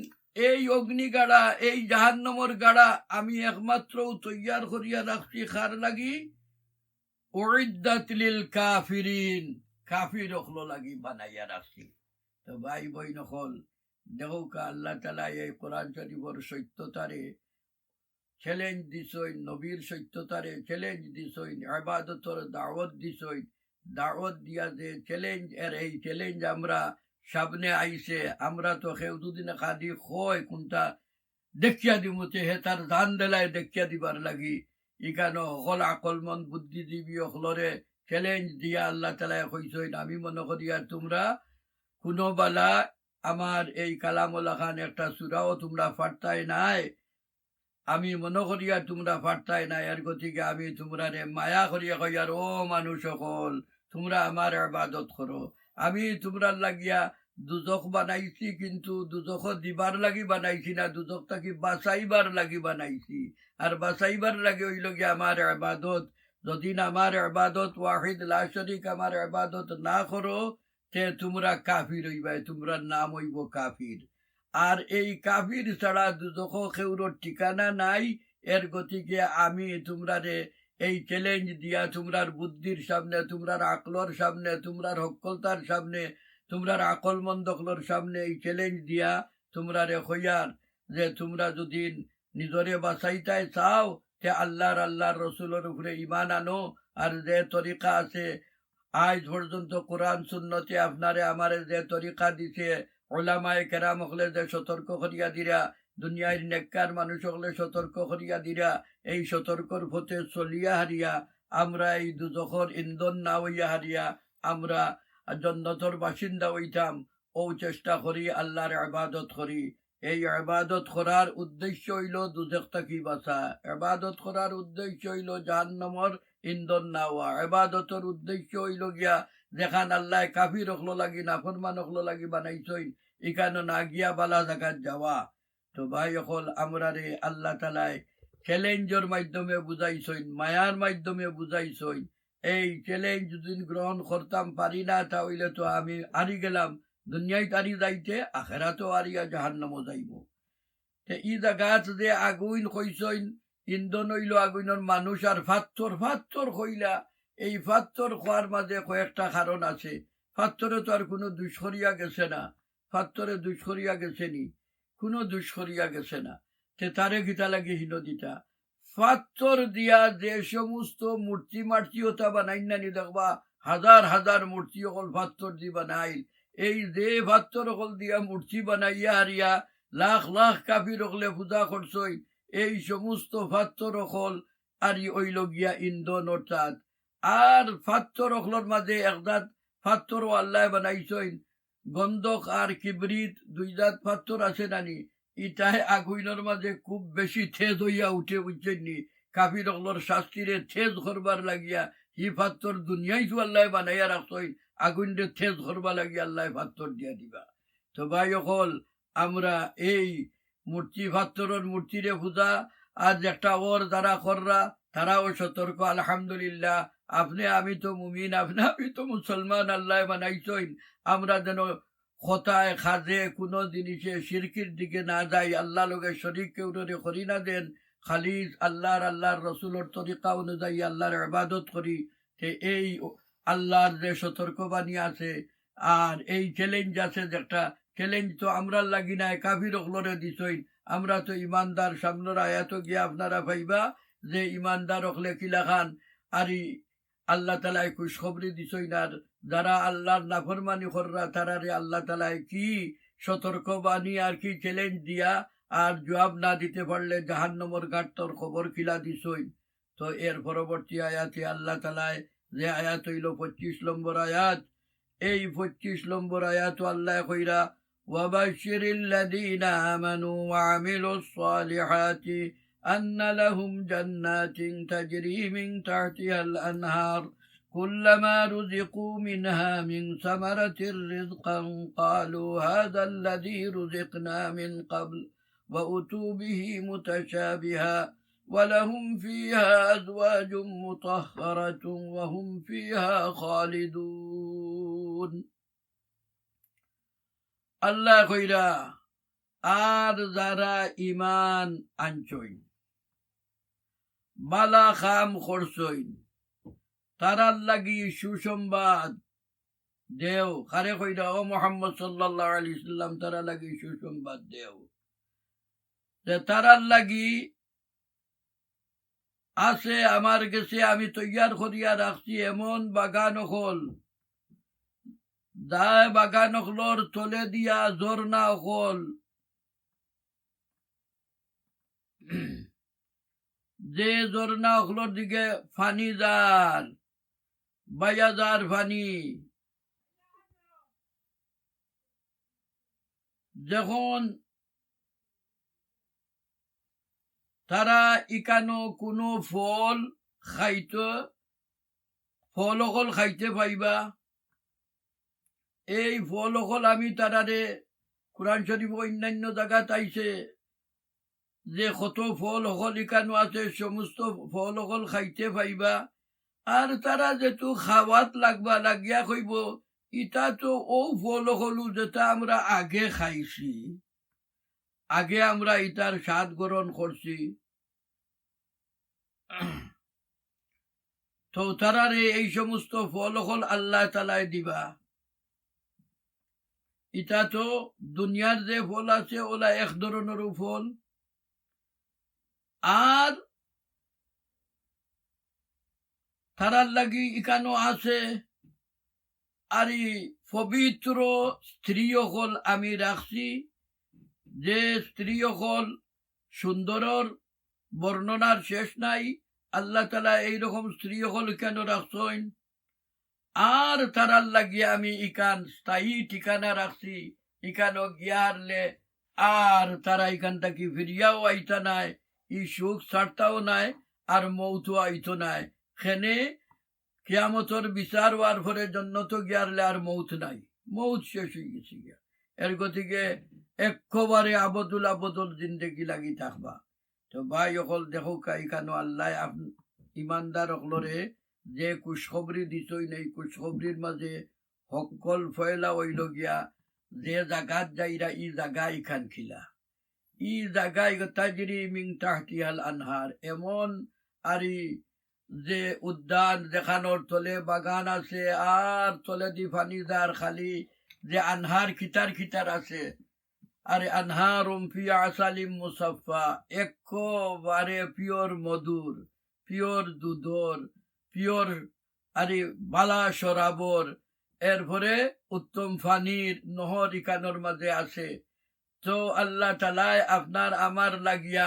এই অগ্নিগাড়া এই জাহান্নমর গাড়া আমি একমাত্র তৈয়ার করিয়া রাখছি খার লাগি উইদ্দাত লিল কাফিরিন, কাফির হলো লাগি বানাইয়া রাখছি। তো ভাই বই নকল দেখো কা আল্লাহ তাআলা এই কোরআন শরীফের সত্যতারে চ্যালেঞ্জ দিছই, নবীর সত্যতারে চ্যালেঞ্জ দিছই, ইবাদতর দাওয়াত দিছই। দাওয়াত দিয়া যে চ্যালেঞ্জ এর এই চ্যালেঞ্জ আমরা সামনে আইছে, আমরা তো কেউ দুদিন খাদি হয় কোনটা দেখিয়া দিমতে হে তার ধান দেলায় দেখিয়া দিবার লাগি ইকানো হল আকলমন বুদ্ধিজীবী হলরে চ্যালেঞ্জ দিয়া আল্লাহ তাআলা কইছেন আমি মনে করি আর তোমরা কোনো বালা আমার এই কালামুল্লাহ খান একটা সূরাও তোমরা পারতাই নাই। আমি মনে করি আর তোমরা পারতাই নাই। এর গতিকে আমি তোমরা মায়া করিয়া কই আর ও মানুষ সকল তোমরা আমার ইবাদত করো। আমি তোমরা লাগিয়া দুজক বানাইছি, কিন্তু দুজক দিবার লাগি বানাইছি না, দুজক তাকি বাঁচাইবার লাগি বানাইছি। আর বাঁচাইবার লাগে হইল গিয়ে আমার ইবাদত। যদি আমার ইবাদত ওয়াহিদ লা শরীক আমার ইবাদত না করো তে তোমরা কাফির হইবাই, তোমরা নাম হইব কাফির। আর এই কাফির ছাড়া দুজক কেউর ঠিকানা নাই। এর গতিকে আমি তোমরা এই চ্যালেঞ্জ দিয়া তোমরার বুদ্ধির সামনে, তোমরার আকলর সামনে, তোমরার হক্কলতার সামনে, তোমরার আকল মন্দকলর সামনে এই চ্যালেঞ্জ দিয়া তোমরা হইয়ার যে তোমরা যদি নিজরে বাঁচাইতাই চাও তে আল্লাহর রসুলের উপরে ইমান আনো। আর যে তরিকা আছে আজ পর্যন্ত কোরআন সুন্নতে আপনারে আমারে যে তরিকা দিছে ওলামায়ে কেরাম হলে যে সতর্ক করিয়া দিরা, দুনিয়ার নেককার মানুষ হলে সতর্ক করিয়া দিরা, এই সতর্কর পথে চলিয়া হারিয়া আমরা এই দুজখর ইন্ধন না হইয়া হারিয়া আমরা জান্নাতের বাসিন্দা হইতাম। ও চেষ্টা করি আল্লাহর ইবাদত করি। এই ইবাদত করার উদ্দেশ্য হইল দুজখ থাকি বাঁচা। ইবাদত করার উদ্দেশ্য হইল জাহান্নামের ইন্ধন না হওয়া। ইবাদতের উদ্দেশ্য হইল গিয়া যেখান আল্লাহ কাফির হকলো লাগি নাফরমান হকলো লাগি বানাইছই এখানে না গিয়া বালা জায়গায় যাওয়া। তো ভাই হল আমরা আল্লাহ তাআলা চ্যালেঞ্জের মাধ্যমে বুঝাইছই, মায়ার মাধ্যমে বুঝাইছই। এই চ্যালেঞ্জ যদি গ্রহণ করতাম পারি না তাহলে তো আমি হারি গেলাম, দুনিয়ায় তারি যাইতে আখেরাতেও হারিয়া জাহান্নামও যাইব। ই জায়গাত যে আগুন কইছইন ইন্ধন হইল আগুনের মানুষ আর পাত্তর। পাত্তর কইলা এই পাত্তর খোয়ার মাঝে কয়েকটা কারণ আছে। পাত্তরে তো আর কোনো দুষ্করিয়া গেছে না, পাত্তরে দুষ্করিয়া গেছে নি, কোনো দুষ্করিয়া গেছে না। তে তারে গীতা লাগে হিনদিতা পাত্তর দিয়া যে সমস্ত মূর্তি মার্তি ওটা বানাই না নি দেখবা হাজার হাজার মূর্তি অকল পাত্তর দি বানাই। এই যে পাত্তর অকল দিয়া মূর্তি বানাইয়া হারিয়া লাখ লাখ কাফির অকলে পূজা করছই, এই সমস্ত পাত্তর অকল আর ওইল গিয়া ইন্ধন অর্থাৎ। আর পাত্তর অকলর মাঝে একদাত পাত্তর আল্লাহ বানাইছই গন্ধক আর কিবরিত, দুই জাত পাত্তর আছে নানি। ইটাহে আগুনের মাঝে খুব বেশি থেজ হইয়া উঠে বুঝছেননি। কাফির অকলর শাস্তিরে থেজ করবার লাগিয়া ই পাত্তর দুনিয়ায় তো আল্লাহ বানাইয়া রাখছই, আগুনরে থেজ করবা লাগিয়া আল্লাহ পাত্তর দিয়া দিবা। তো ভাই অকল আমরা এই মূর্তি পাত্তরের মূর্তিরে পূজা আজ একটা ওর যারা কররা তারাও সতর্ক। আলহামদুলিল্লাহ আপনি আমি তো মুমিন, আপনি আমি তো মুসলমান, আল্লাহ বানাইছই। আমরা যেন কথায় খাজে কোনো জিনিসে শিরকির দিকে না যাই, আল্লাহ লোকের শরীক কেউ করি না দেন, খালি আল্লাহর রসুলের তরিকা অনুযায়ী আল্লাহর ইবাদত করি। এই আল্লাহর যে সতর্ক বাণী আছে আর এই চ্যালেঞ্জ আছে, যে একটা চ্যালেঞ্জ তো আমরা লাগি নাই কাফির অকলরে দিছই। আমরা তো ইমানদার সামনের আয়াত গিয়া আপনারা পাইবা যে ইমানদার অকলে কিলা খান আর আল্লাহ তালায় খুশখবরি দিছই না। যারা আল্লাহর নাফরমানি কররা তারারে আল্লাহ তালায় কি সতর্ক বাণী আর কি চ্যালেঞ্জ দিয়া আর জবাব না দিতে পারলে জাহান্নামের ঘাটতর খবর কিলা দিছই। তো এর পরবর্তী আয়াতে আল্লাহ তাআলা যে আয়াত হইল 25 নম্বর আয়াত, এই 25 নম্বর আয়াত আল্লাহ কইরা ওয়াবাশশিরিল লাযীনা আমানু ওয়া আমিলুস সালিহাতি আন্না লাহুম জান্নাতিন তাজরি মিন তাহতিহাল আনহার كلما رزقوا منها من ثمرة رزقا قالوا هذا الذي رزقنا من قبل وأتوا به متشابها ولهم فيها أزواج مطهرة وهم فيها خالدون الله কইরা আর যারা ঈমান আনছই বালা খাম করছই তারার লাগি সুসংবাদ দেও। কারে কইরা? ও মুহাম্মদ সাল্লাল্লাহু আলাইহি সাল্লাম তারা লাগি সুসংবাদ দেও যে তারার লাগি আছে আমার কাছে আমি তৈয়ার করিয়া রাখছি এমন বাগান হল, দায় বাগান হলর তলে দিয়া ঝর্ণা হল, যে ঝর্ণা হলর দিকে ফানি যার বায়াজার ফানি, যখন তারা ইকানো কোনো ফল খাইতে ফল অকল খাইতে পাইবা, এই ফল অকল আমি তারারে কোরআন শরীফ অন্যান্য জায়গা তাইছে যে কত ফল অকল ইকানো আছে সমস্ত ফল অকল খাইতে পাইবা। আর তারা যেহেতু খাওয়াত লাগবা লাগিয়া কইব ইটা তো ও ফল হলু যেটা আমরা আগে খাইছি, আগে আমরা ইটার স্বাদ গ্রহণ করছি, তো তারারে এই সমস্ত ফল হল আল্লাহ তাআলাই দিবা। ইটা তো দুনিয়ার যে ফল আছে ওলা এক ধরনের ফল, আর তারার লাগি ইকানো আছে আর পবিত্র স্ত্রী হল আমি রাখছি, যে স্ত্রী হল সুন্দরের বর্ণনার শেষ নাই। আল্লাহ তাআলা এইরকম স্ত্রী হল কেন রাখছেন, আর তারার লাগিয়ে আমি ইকান স্থায়ী ঠিকানা রাখছি, ইকানো গিয়ারলে আর তারা ইকান থাকি ফিরিয়াও আইতা নাই, ই সুখ ছাড়তাও নাই, আর মৌতো আইতো নাই। খেনে কিয়ামতর বিচার হওয়ার পরে জন্নত গিয়ারলে আর মৌত নাই, মৌত শেষ হয়ে গেছে গিয়া। এর গতিকে একেবারে আবদুল আবদুল জিন্দেগি লাগি থাকবা। তো ভাই অকল দেখো কাইখানো আল্লাহ ইমানদার অকলরে যে খুশখবরি দিছই নেই, খুশখবরির মাঝে সকল ফয়লা হইল গিয়া যে জাগাত যাইরা ই জাগা ইখান খিলা, ই জাগায় তাজরি মিন তাহতিহাল আনহার, এমন আরি যে উদ্যান দেখানোর তলে বাগান আছে আর তলে দি ফানিদার খালি যে আনহার খিতার খিতার আছে, আরে আনহারুম ফিয়া আসালিম মুসাফা, একেবারে পিওর মধুর, পিওর দুধর, পিওর আরে বালা শরাবর, এরপরে উত্তম ফানির নহর ইকানোর মাঝে আছে। তো আল্লাহ তাআলা আপনার আমার লাগিয়া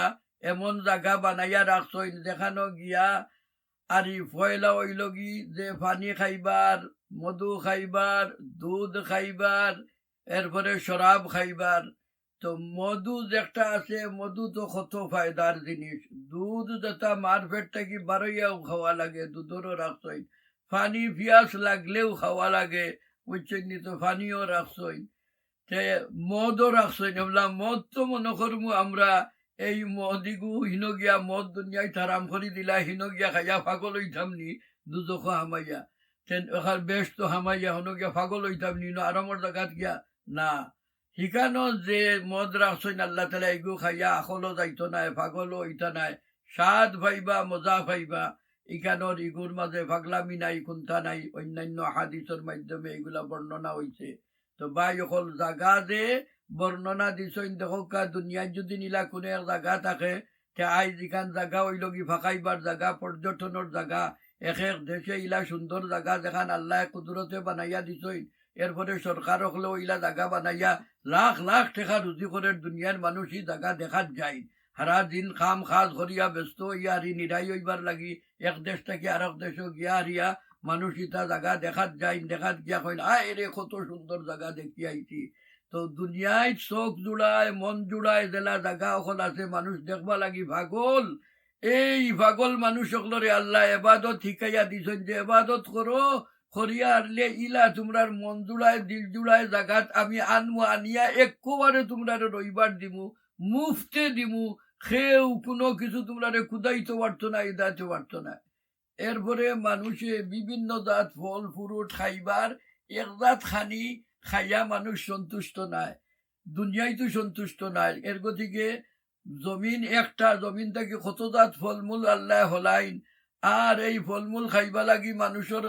এমন জায়গা বানাইয়া রাখছেন দেখানো গিয়া আর ফয়লা হইল গি যে পানি খাইবার, মধু খাইবার, দুধ খাইবার, এরপরে শরাব খাইবার। তো মধু যেটা আছে মধু তো কত ফায়দার জিনিস, দুধ যেটা মারফেট থেকে বারইয়াও খাওয়া লাগে, দুধেরও রাখছই, পানি পিয়াস লাগলেও খাওয়া লাগে, বুঝছেন তো পানিও রাখছই, মদও রাখছই। বললাম মদ তো মনে করবো আমরা এই মদিগু হিনো গিয়া মদ দুনিয়ায় তারাম করি দিলা, হিনো গিয়া খাইয়া পাগল হইতাম নি, দুজখ হামাইয়া এখান বেশ তো হামাইয়া হনো গিয়া পাগল হইতাম নি আরামর জায়গাত গিয়া না। শিখানো যে মদ রাখছই আল্লাহ তাআলা এগু খাইয়া আখলো যাইতো নাই, পাগলও হইতা নাই, স্বাদ পাইবা, মজা পাইবা। ইখানোর ইগুর মাঝে পাগলামি নাই, কোনটা নাই, অন্যান্য হাদিসের মাধ্যমে এগুলা বর্ণনা হইছে। তো ভাই অকল জাগা যে বর্ণনা দিছইন দেখা দুনিয়ায় যদি নিলা কোনো এক জায়গা থাকে, আই যেখান জায়গা হইল কি ফাঁকাইবার জায়গা, পর্যটনের জায়গা, এক এক দেশে ইলা সুন্দর জায়গা যেখান আল্লাহ কুদরতে বানাইয়া দিছইন, এরপরে সরকার হলেও ইলা জায়গা বানাইয়া লাখ লাখ টাকা রুজি করে দুনিয়ার মানুষ এই জায়গা দেখাত যায়। সারা দিন খাম খাজ করিয়া ব্যস্ত হইয়া হারি নিরাই হইবার লাগি এক দেশ থেকে আর এক দেশে গিয়া হারিয়া মানুষ ইটা জায়গা দেখাত যাই, দেখাত গিয়া কইন আয় রে কত সুন্দর জায়গা দেখি আইছি। তো দুনিয়ায় চোখ জুড়ায় মন জুড়ায় জেলা জায়গা অকল আছে মানুষ দেখবা লাগি পাগল। এই পাগল মানুষ সকলরে আল্লাহ এবাদত শিখাইয়া দিছেন যে এবাদত করো, করিয়া আনলে ইলা তোমরার মন জুড়ায় দিল জুড়ায় জাগাত আমি আনমু, আনিয়া একেবারে তোমরা রইবার দিমু, মুফতে দিমু, খেয়েও কোনো কিছু তোমরা কুদাইতে পারতো না, ইদাইতে পারতো না। এরপরে মানুষে বিভিন্ন জাত ফল ফ্রুট খাইবার এক জাত খানি খাইয়া মানুষ সন্তুষ্ট নাই, দুনিয়ায় তো সন্তুষ্ট নাই। এর গতিকে জমিন একটা, জমিন থেকে কত জাত ফলমূল আল্লাহ হলাইন, আর এই ফলমূল খাইবা লাগি মানুষের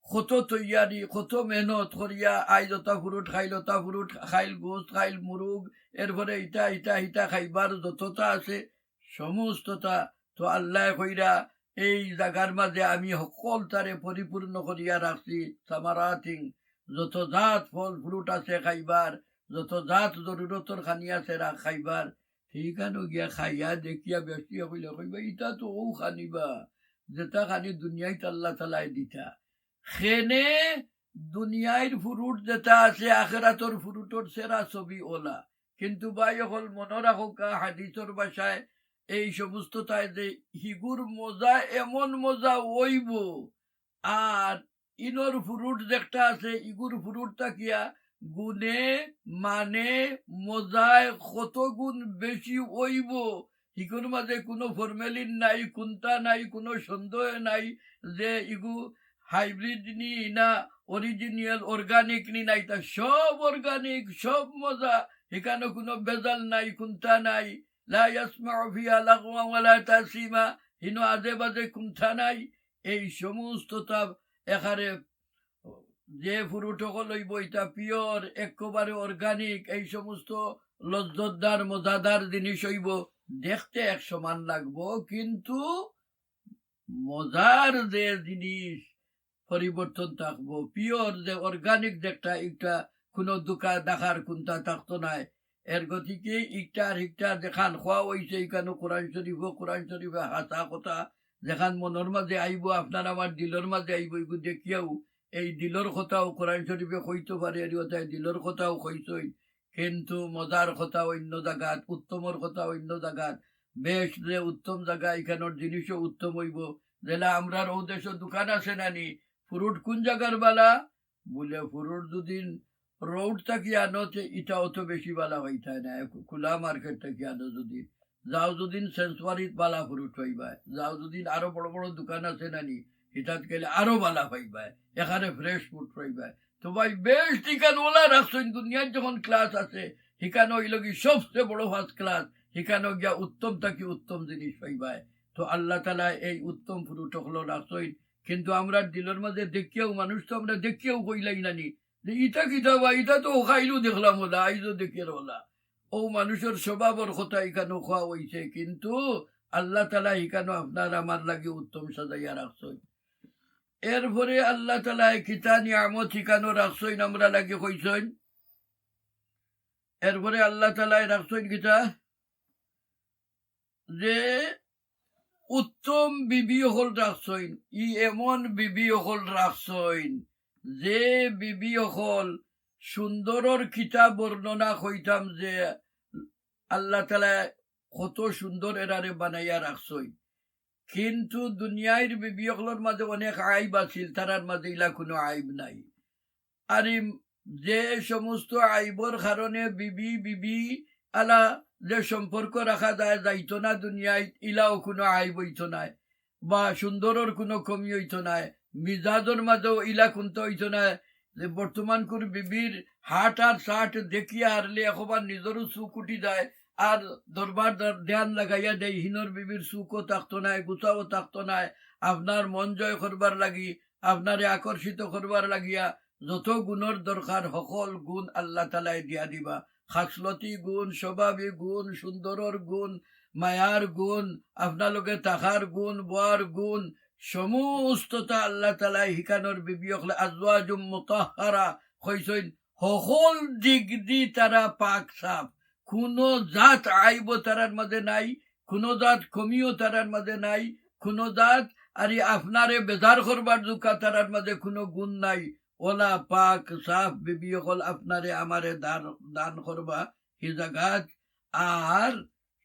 কত তৈয়ারি কত মেহনত করিয়া আই লতা ফ্রুট খাই, লতা ফ্রুট খাইল, গোস্ত খাইল, মুরুগ, এরপরে ইটা ইটা ইটা খাইবার যতটা আছে সমস্তটা তো আল্লাহ কইরা এই জায়গার মাঝে আমি সকল তারে পরিপূর্ণ করিয়া রাখছি। সামারাতিং যত জাত ফল ফ্রুট আছে খাইবার, যত জাত জরুরতর খানি আছে খাইবার, সেইখানে গিয়া খাইয়া দেখিয়া ব্যস্ত হইলে কইবা ইটা তো ও খানিবা যেটা খানি দুনিয়ায় আল্লাহ তালাই দিতা। খেনে দুনিয়ার ফুরুট যেটা আছে আখেরাতর ফুরুটর সেরা ছবি ওলা। কিন্তু ভাই হল মনে রাখোকা হাদিসর ভাষায় এই সমস্ত তাই যে হিগুর মজা এমন মজা ওইব, আর ইনর ফুরুট যেটা আছে ইগুর ফুরুটটা কিয়া গুণে মানে মজায় কত গুণ বেশি ওইব। হিগুর মাঝে কোনো ফরমেলিন নাই, কোনটা নাই, কোনো সন্দেহ নাই যে ইগু হাইব্রিড নি না অরিজিনাল অর্গানিক নি নাই, তা সব অর্গানিক, সব মজা, এখানে কোনো বেজাল নাই, কোনটা নাই। লা ইয়াসমাউ ফিহা লাগওয়া ওয়ালা তাসিমা, হিনো আজে বাজে কোনটা নাই। এই সমস্তটা এখানে যে ফুরুট লইব এটা পিওর একেবারে অর্গানিক, এই সমস্ত লজ্জতদার মজাদার জিনিস হইব, দেখতে এক সমান লাগবো, কিন্তু মজার যে জিনিস পরিবর্তন থাকবো। পিওর যে অর্গানিক যেটা একটা কোনো দোকান দেখার কোনটা থাকতো নাই। এর গতিকে ইটার হিকটার যেখান খোয়া হয়েছে এখানে কোরআন শরীফে হাসা কথা যেখান মনের মাঝে আইব, আপনার আমার দিলের মাঝে আইব, এগু দেখিয়াও এই দিলর কথাও কোরআন শরীফে কইতে পারে, এর কথায় দিলর কথাও কইছই, কিন্তু মজার কথা অন্য জায়গাত, উত্তমর কথা অন্য জায়গাত। বেশ যে উত্তম জায়গা এখানোর জিনিসও উত্তম হইব। যেটা আমরার ও দেশের দোকান আছে নানি ফ্রুট কোন জায়গার বালা বলে, ফ্রুট দুদিন রোড থাকি আনো এটা অত বেশি বালা হইতায় না, খোলা মার্কেট থেকে আনো যদি যাও, দুদিন সেন্সবাড়িত বালা ফ্রুট হইবায়, যাও দুদিন আরো বড় বড় দোকান আছে নানি এটাত গেলে আরো বালা হইবায়, এখানে ফ্রেশ ফ্রুট হইবায়। তো ভাই বেশ ঠিকান ওলা রাখছেন, দুনিয়ার যখন ক্লাস আছে সেখানে হইল কি সবচেয়ে বড় ফার্স্ট ক্লাস, সেখানে গিয়া উত্তম থাকি উত্তম জিনিস হইবায়। তো আল্লাহ তালা এই উত্তম ফ্রুট হলো রাখছেন, কিন্তু আমরা দিলের মাঝে দেখিয়াও মানুষ তো আমরা দেখিয়াও কইলাই নানি যে ইটা কিতা বা ইটা তো খাইলো দেখলাম ওলা আইজও দেখে ওলা, ও মানুষের স্বভাবর কথা এখানে খাওয়া হয়েছে, কিন্তু আল্লাহ তালা এখানে আপনার আমার লাগে উত্তম সাজাইয়া রাখছেন। এরপরে আল্লাহ তালা কিতা নিয়ামত ঠিকানো রাখছেন আমরা লাগে কইছেন। এরপরে আল্লাহ তালাই রাখছেন কিতা যে উত্তম বিবি হল রাখছেন, ই এমন বিবি হল রাখছেন যে বিবি হল সুন্দরর কিতাব বর্ণনা কইতাম যে আল্লাহ তালা কত সুন্দর এরারে বানাইয়া রাখছেন। কিন্তু দুনিয়ার বিবি হলের মাঝে অনেক আইব আছিল, তারার মাঝে ইলা কোনো আইব নাই। আর যে সমস্ত আইবর কারণে বিবি বিবি আলা যে সম্পর্ক রাখা যায় যাইতো না দুনিয়ায়, ইলাও কোনো আইব হইতো নাই, বা সুন্দরের কোনো কমি হইতো নাই, মিজাজের মাঝেও ইলা কোনটা হইতো না। যে বর্তমান কোন বিবির হাট আর শার্ট দেখিয়া হারলে একবার নিজেরও চুক উঠি যায়, আর দরবার ধ্যান লাগাইয়া দেয়, হিনর বিবির চুকও থাকতো নাই, গুছাও থাকতো নাই। আপনার মন জয় করবার লাগি, আপনারে আকর্ষিত করবার লাগিয়া যত গুণর দরকার সকল গুণ আল্লাহ তালাই দিয়া দিবা। খাসলতি গুণ, স্বভাবিক গুণ, সুন্দরর গুণ, মায়ার গুণ, আপনালোকে তাহার গুণ, বোয়ার গুণ, সমস্তটা আল্লাহ তালাই হিকানোর বিবি হলে আজওয়াজুম মুতাহহারা হইছেন, সকল দিক দি তারা পাক সাফ, কোনো জাত আইব তারার মধ্যে নাই, কোনো জাত কমিও তারার মধ্যে নাই, কোনো জাত আর আপনারে বেজার করবার জুকা তারার মধ্যে কোনো গুণ নাই। ওলা পাক সাফ বিবি হল আপনারে আমারে দান করবা হি জাগাত। আর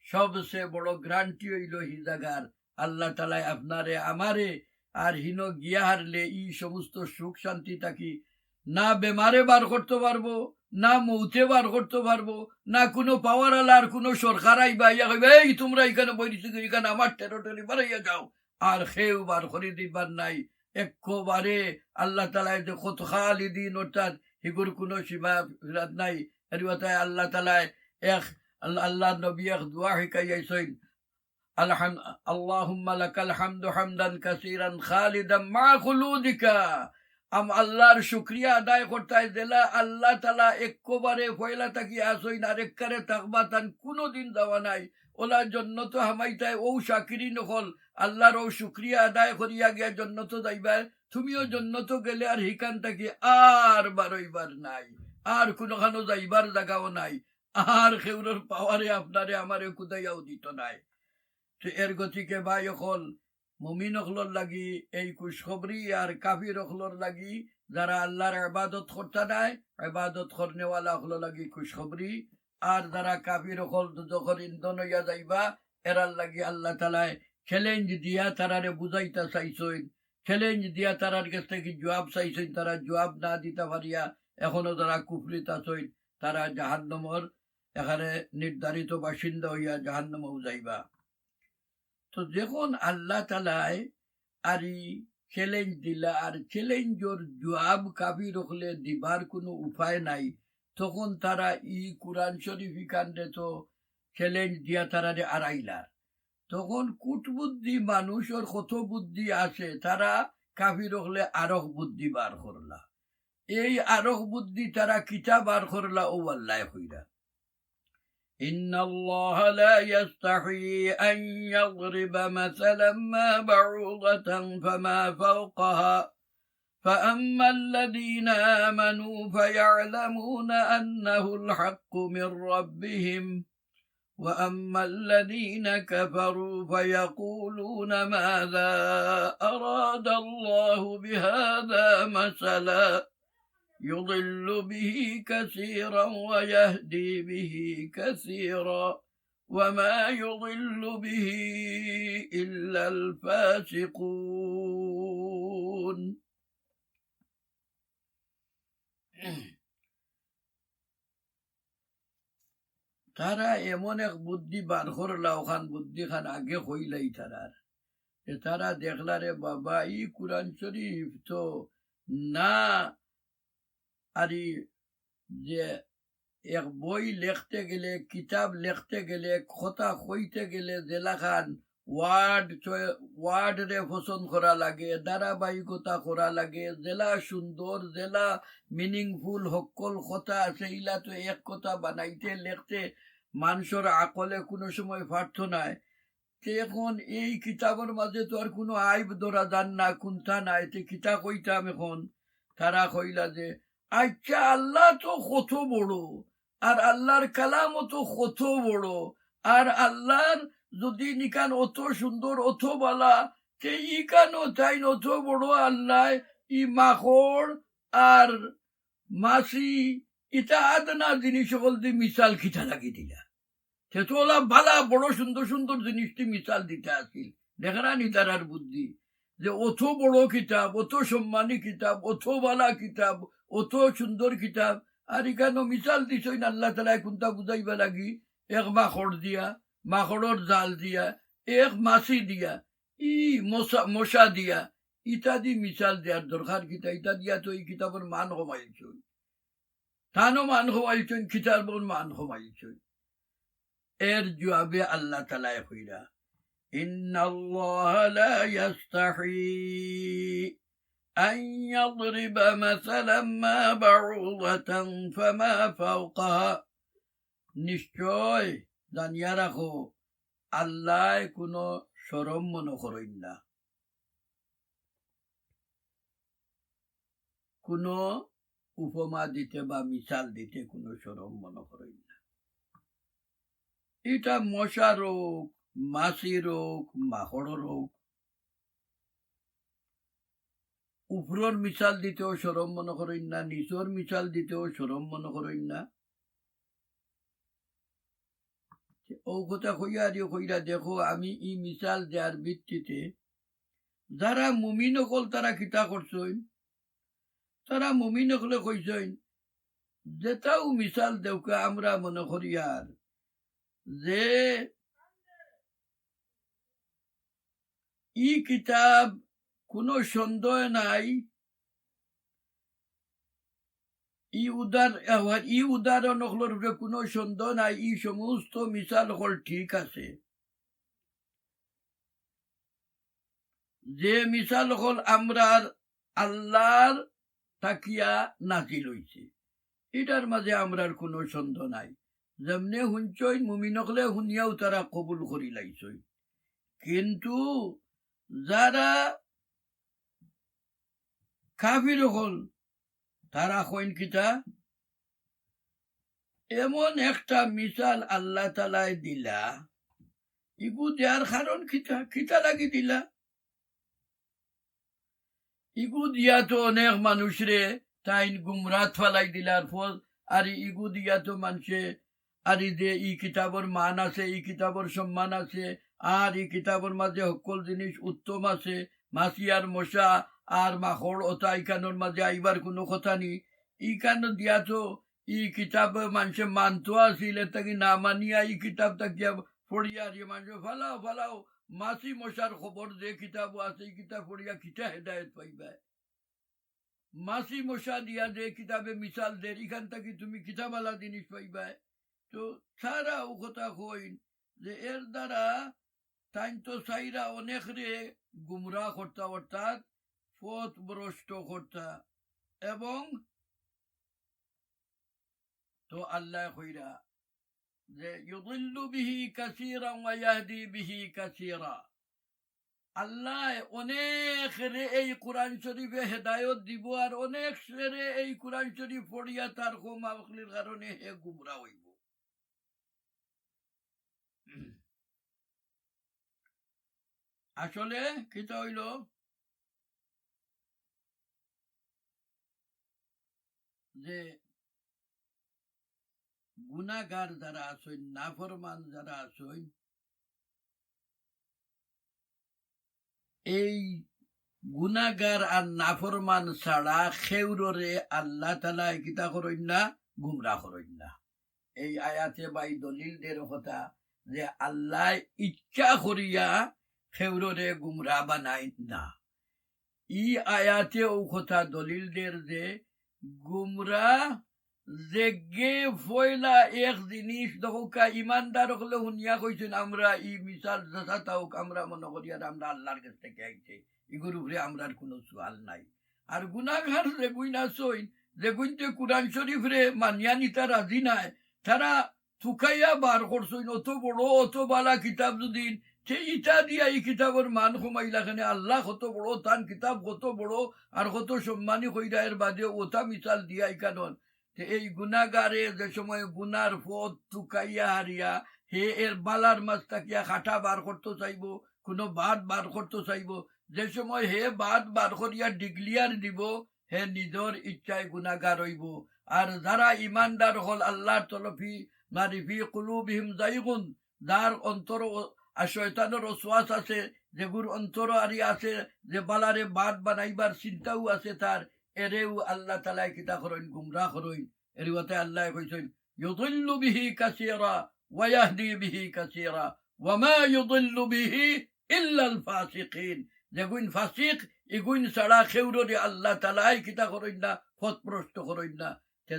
সবচেয়ে বড় গ্রান্টি হইল হি জাগার আল্লাহ তালাই আপনারে আমারে আর হিন গিয়া হারলে এই সমস্ত সুখ শান্তি থাকি না বেমারে বার করতে পারবো, না মৌতে বার করতে পারবো, না কোনো পাওয়ার আলার কোনো সরকার আইবা ইয়া কইবে এই তোমরা এখানে বইছি এখানে আমার টেরিটরি বাড়াইয়া যাও, আর খেউ বার করে দিবার নাই। একবারে আল্লাহ তালায় যে কত খালিদিন অর্থাৎ হিগুর কোনো সীমা ফিরাত নাই। এর কথায় আল্লাহ তালায় এক আল্লাহ নবী এক দোয়া শিকাইয়াছেন, আল্লাহুম্মা লাকাল হামদু হামদান কাসীরান খালিদান মা খুলুদিকা। আল্লাহর শুকরিয়া আদায় করতে দিলা আল্লাহ তালা একবারে ফয়লা থাকি আসইন আর একবারে থাকবা তান কোনোদিন যাওয়া নাই। ওলার জন্য তো হামাইতায় ও শাকিরি নকল আল্লাহর ও শুক্রিয়া আদায় করিয়া গিয়া জন্নত যাইবার, তুমিও জন্নত গেলে আর হিকান থাকি আর বারইবার নাই, আর কোনোখানো যাইবার জায়গাও নাই, আর খেউরের পাওয়ারে আপনারে আমারে কুদাইয়াও দিত নাই। তো এর গতিকে ভাই অকল মুমিন অকলর লাগি এই খুশখবরি আর কাফির অকলর লাগি যারা আল্লাহর ইবাদত করতে নাই ইবাদত করনেওয়ালা অকল লাগি খুশখবরি, আর যারা কাফির অকল যখন ইন্ধন হইয়া যাইবা এরার লাগি আল্লাহ তালায় চ্যালেঞ্জ দিয়া তারারে বুঝাইতে চাইছেন, চ্যালেঞ্জ দিয়া তারার কাছ থেকে জবাব চাইছেন। তারা জবাব না দিতে পারিয়া এখনো যারা কুফরিত আছেন তারা জাহান্নামের এখানে নির্ধারিত বাসিন্দা হইয়া জাহান্নামেও যাইবা। তো যখন আল্লাহ তালায় আর চ্যালেঞ্জ দিলা আর চ্যালেঞ্জর জবাব কাফির হলে দিবার কোনো উপায় নাই, তখন তারা কোরআন শরীফ কাণ্ডে তো চ্যালেঞ্জ দিয়া তারারে আড়াইলা। তখন কুটবুদ্ধি মানুষের কত বুদ্ধি আছে, তারা কাফির হলে আরক বুদ্ধি বার করলা। এই আরক বুদ্ধি তারা কিতা বার করলা ও আল্লাহ হইরা। إن الله لا يستحي أن يضرب مثلا ما بعوضة فما فوقها فأما الذين آمنوا فيعلمون أنه الحق من ربهم وأما الذين كفروا فيقولون ماذا أراد الله بهذا مثلا يضل به كثيرا ويهدي به كثيرا وما يضل به إلا الفاسقون। তারা এমন এক বুদ্ধি বার করলা, ওখান বুদ্ধি খান আগে হইলাই তারার, তারা দেখলারে বাবা ই কুরআন শরীফ তো না আর যে এক বই লিখতে গেলে কিতাব লিখতে গেলে কথা কইতে গেলে জেলাখান ওয়ার্ড রে পছন্দ করা লাগে, ধারাবাহিকতা করা লাগে, জেলা সুন্দর জেলা মিনিংফুল সকল কথা আছে ইলা তো এক কথা বানাইতে লিখতে মানুষের আকলে কোনো সময় পারত নাই। এখন এই কিতাবের মাঝে তো আর কোনো আইব ধরা যান না, কোনটা নাই, তে কিতা কইতাম এখন। তারা কইলা যে আচ্ছা আল্লাহ তো কত বড়, আর আল্লাহর কালামও তো কত বড়, আর আল্লাহর যদি নিকান অত সুন্দর অত বালা, তে ই কানো তাই অত বড় আল্লাহ ই মাখড় আর মাছি ইটা আদনা জিনিস সকল দিয়ে মিশাল খিটা লাগি দিলা। সে তো ওলা বালা বড় সুন্দর সুন্দর জিনিসটি মিশাল দিতে আসিল। দেখা নি তারার বুদ্ধি যে অত বড় কিতাব, অত সম্মানী কিতাব, অত বালা কিতাব, অত সুন্দর কিতাব, আর এখানে মিশাল দিছই না আল্লাহ তালা কোনটা বুঝাইবা লাগি এক মাখড় দিয়া, মাখড়র জাল দিয়া, এক মাছি দিয়া, ই মশা দিয়া, ইত্যাদি মিশাল দেওয়ার দরকার কিতা? ইটা দিয়া তো এই কিতাবের মান কমাইছই, তানও মান কমাইছেন, কিতাবের মান কমাইছই। এর জবাবে আল্লাহ তালায় কইরা ইন্নাল্লাহ লা ইয়াস্তাহি আন ইয়াদরিবা মাসালান মা বাউদাতান ফামা ফাওকাহা। নিশ্চয় জানিয়া রাখো আল্লাহ কোনো শরম মনে করেন না, কোনো উপমা দিতে বা মিসাল দিতে কোনো শরম মনে করেন না। এটা মশা রোগ, মাছি রোগ, মাকড় রোগ। উপরর মিশাল দিতেও সরম মনে করেন না, নিচর মিশাল দিতেও সরম মনে করেন না। ও কথা কইরা দেখো, আমি ই মিশাল দেওয়ার ভিত্তিতে যারা মুমিন হল তারা কিতা করছেন, তারা মুমিন হলে কইছেন যেটাও মিশাল দেউকে আমরা মনে করি আর যে ই কিতাব কোনো সন্দেহ নাই, ই উদাহরণ হলোর উপরে কোনো সন্দেহ নাই, ই সমস্ত মিশাল হল ঠিক আছে। যে মিশাল হল আমরার আল্লাহর তাকিয়া নাজিল হইছে, এটার মাঝে আমরার কোনো সন্দেহ নাই। যেমনে শুনছই মুমিন হলে শুনিয়াও তারা কবুল করি লাইছই। কিন্তু যারা কাফির হল তারা কইন কিতা, এমন একটা মিশাল আল্লাহ তালায় দিলা, ইগু দেওয়ার কারণ কিতা, কিতা লাগি দিলা? ইগু দিয়া তো অনেক মানুষরে তাই গুমরাত ফালাই দিলার ফল। আর ইগু দিয়া তো মানুষে আর যে ই কিতাবর মান আছে, ই কিতাবর সম্মান আছে, আর ই কিতাবর মাঝে সকল জিনিস উত্তম আছে, মাছি আর মশা আর মাখড় ওটা ইকানোর মাঝে আইবার কোনো কথা নি। ইকানো দিয়া তো ই কিতাব মানুষে মানতো আসিল, তাকে না মানিয়া ই কিতাব তাকিয়া পড়িয়া দিয়ে মানুষ ফালাও ফালাও মাছি মশার খবর যে কিতাব আছে, এই কিতাব পড়িয়া কিতা হেদায়ত পাইবা? মাছি মশা দিয়া যে কিতাবে মিশাল দের, এখান থেকে তুমি কিতাবালা জিনিস পাইবা? তো সারা ও কথা কইন যে এর দ্বারা তাই তো সাইরা অনেক রে গুমরা করতা, অর্থাৎ পথ ভ্রষ্ট করতা। এবং তো আল্লাহ কইরা যে ইউদিল্লু বিহি কাসীরা ওয়া ইয়াহদি বিহি কাসীরা, আল্লাহ অনেক রে এই কোরআন শরীফে হেদায়ত দিব, আর অনেক রে এই কোরআন শরীফ পড়িয়া তার গোমাখলির কারণে হে গুমরা হইব। আসলে কিতা হইল, যে গুনাহগার যারা আছেন, নাফরমান যারা আছেন, এই গুনাহগার আর নাফরমান ছাড়া খেউরে আল্লাহ তাআলা কিতা করেন না, গুমরা করেন না। এই আয়াতে বাই দলিলদের কথা যে আল্লাহ ইচ্ছা করিয়া খেউরে গুমরা বানাই না। ই আয়াতে ও কথা দলিলদের যে গুমরা যে গে ফয়লা এক জিনিস দোকা ইমানদার হলে শুনিয়া কইছেন আমরা ই মিসাল যাতাউক আমরা মনে করি আর আমরা আল্লাহর কাছ থেকে আইছে, ইগুর উপরে আমরার কোনো সোয়াল নাই। আর গুনাহগার যে গুইনা সইন, যে গুইনতে কোরআন শরীফ রে মানিয়া নিতা রাজি নাই, তারা থুকাইয়া বার করছইন অত বড় অত বালা কিতাব যদি সে ইটা দিয়া এই কিতাবের মান কমাইলা খানে, আল্লাহ কত বড় তান কিতাব কত বড় আর কত সম্মানী কইরা এর বাদে ওটা মিসাল দিয়া ইকানন। এই গুনাগারে যে সময় গুনার পথ টুকাইয়া হারিয়া হে এর বালার মাছ তাকিয়া খাটা বার করতে চাইব, কোনো বাদ বার করতে চাইব, যে সময় হে বাদ বার করিয়া ডিক্লিয়ার দিব হে নিজের ইচ্ছায় গুনাগার হইব। আর যারা ইমানদার হল আল্লাহর তরফি মারিফি কুলুবিহিম যাইগুন, যার অন্তর আর শয়তানের ওয়াসওয়াস আছে, যেগুর অন্তর আরি আছে, যে বালারে বাদ বানাইবার চিন্তাও আছে তার, এরেও আল্লাহ তাআলা কিতা করেন, গুমরা করেন। এর কথা আল্লাহ কইছেন ইউদিল্লু বিহি কাসীরা ওয়া ইয়াহদি বিহি কাসীরা ওয়া মা ইউদিল্লু বিহি ইল্লাল ফাসিকিন। যেগুন ফাসিক এগুন ছাড়া খেউরে আল্লাহ তাআলা কিতা করেন না, পথভ্রষ্ট করেন না।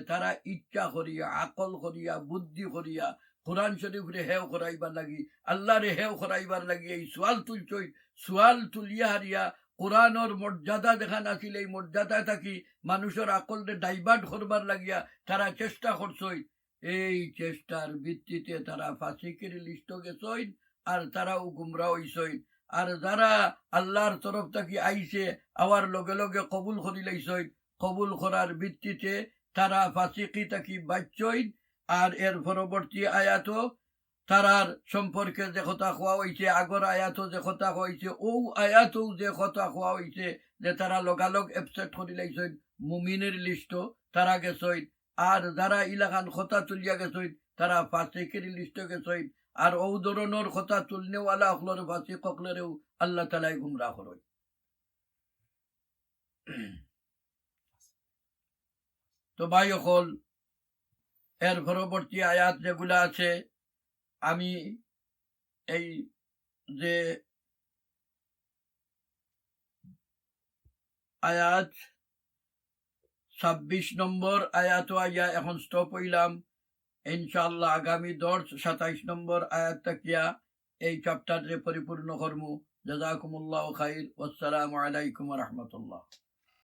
তারা ইচ্ছা করিয়া আকল করিয়া বুদ্ধি করিয়া কোরআন শরীফরে হেও করাইবার লাগি, আল্লাহরে হেও করাইবার লাগি এই সোয়াল তুলছই। সোয়াল তুলিয়া হারিয়া কোরআনর মর্যাদা দেখা নাছিল, এই মর্যাদা থাকি মানুষের আকলরে ডাইভার্ট করবার লাগিয়া তারা চেষ্টা করছই। এই চেষ্টার ভিত্তিতে তারা ফাসিকের লিস্ট গেছইন, আর তারাও গুমরা হইছইন। আর যারা আল্লাহর তরফ থাকি আইছে আবার লগে লগে কবুল করি লাইছইন, কবুল করার ভিত্তিতে তারা ফাসিকি থাকি বাঁচছইন। আর এর পরবর্তী আয়াত তারার সম্পর্কে যে কথা কোয়া হয়েছে, আগর আয়াতও যে কথা হয়েছে, ও আয়াতও যে কথা কোয়া হয়েছে যে তারা লগালগ অ্যাবসেট করে লাইছেন মুমিনের লিস্ট, তারা গেছইন। আর যারা ইলাকান কথা তুলিয়া গেছইন তারা ফাসিকের লিস্টে গেছইন। আর ও ধরনের কথা তুলনেওয়ালা হকলের ফাসিক হকলেরও আল্লাহ তালাই গুমরা করই। তো ভাই হল, এর পরবর্তী আয়াত যেগুলা আছে, আমি এই যে আয়াত 26 নম্বর আয়াত আইয়া এখন স্টপ হইলাম। ইনশাআল্লাহ আগামী 27 নম্বর আয়াত তাকিয়া এই চ্যাপ্টারে পরিপূর্ণ করমু। জাযাকুমুল্লাহু খাইর। আসসালামু আলাইকুম ওয়া রাহমাতুল্লাহ।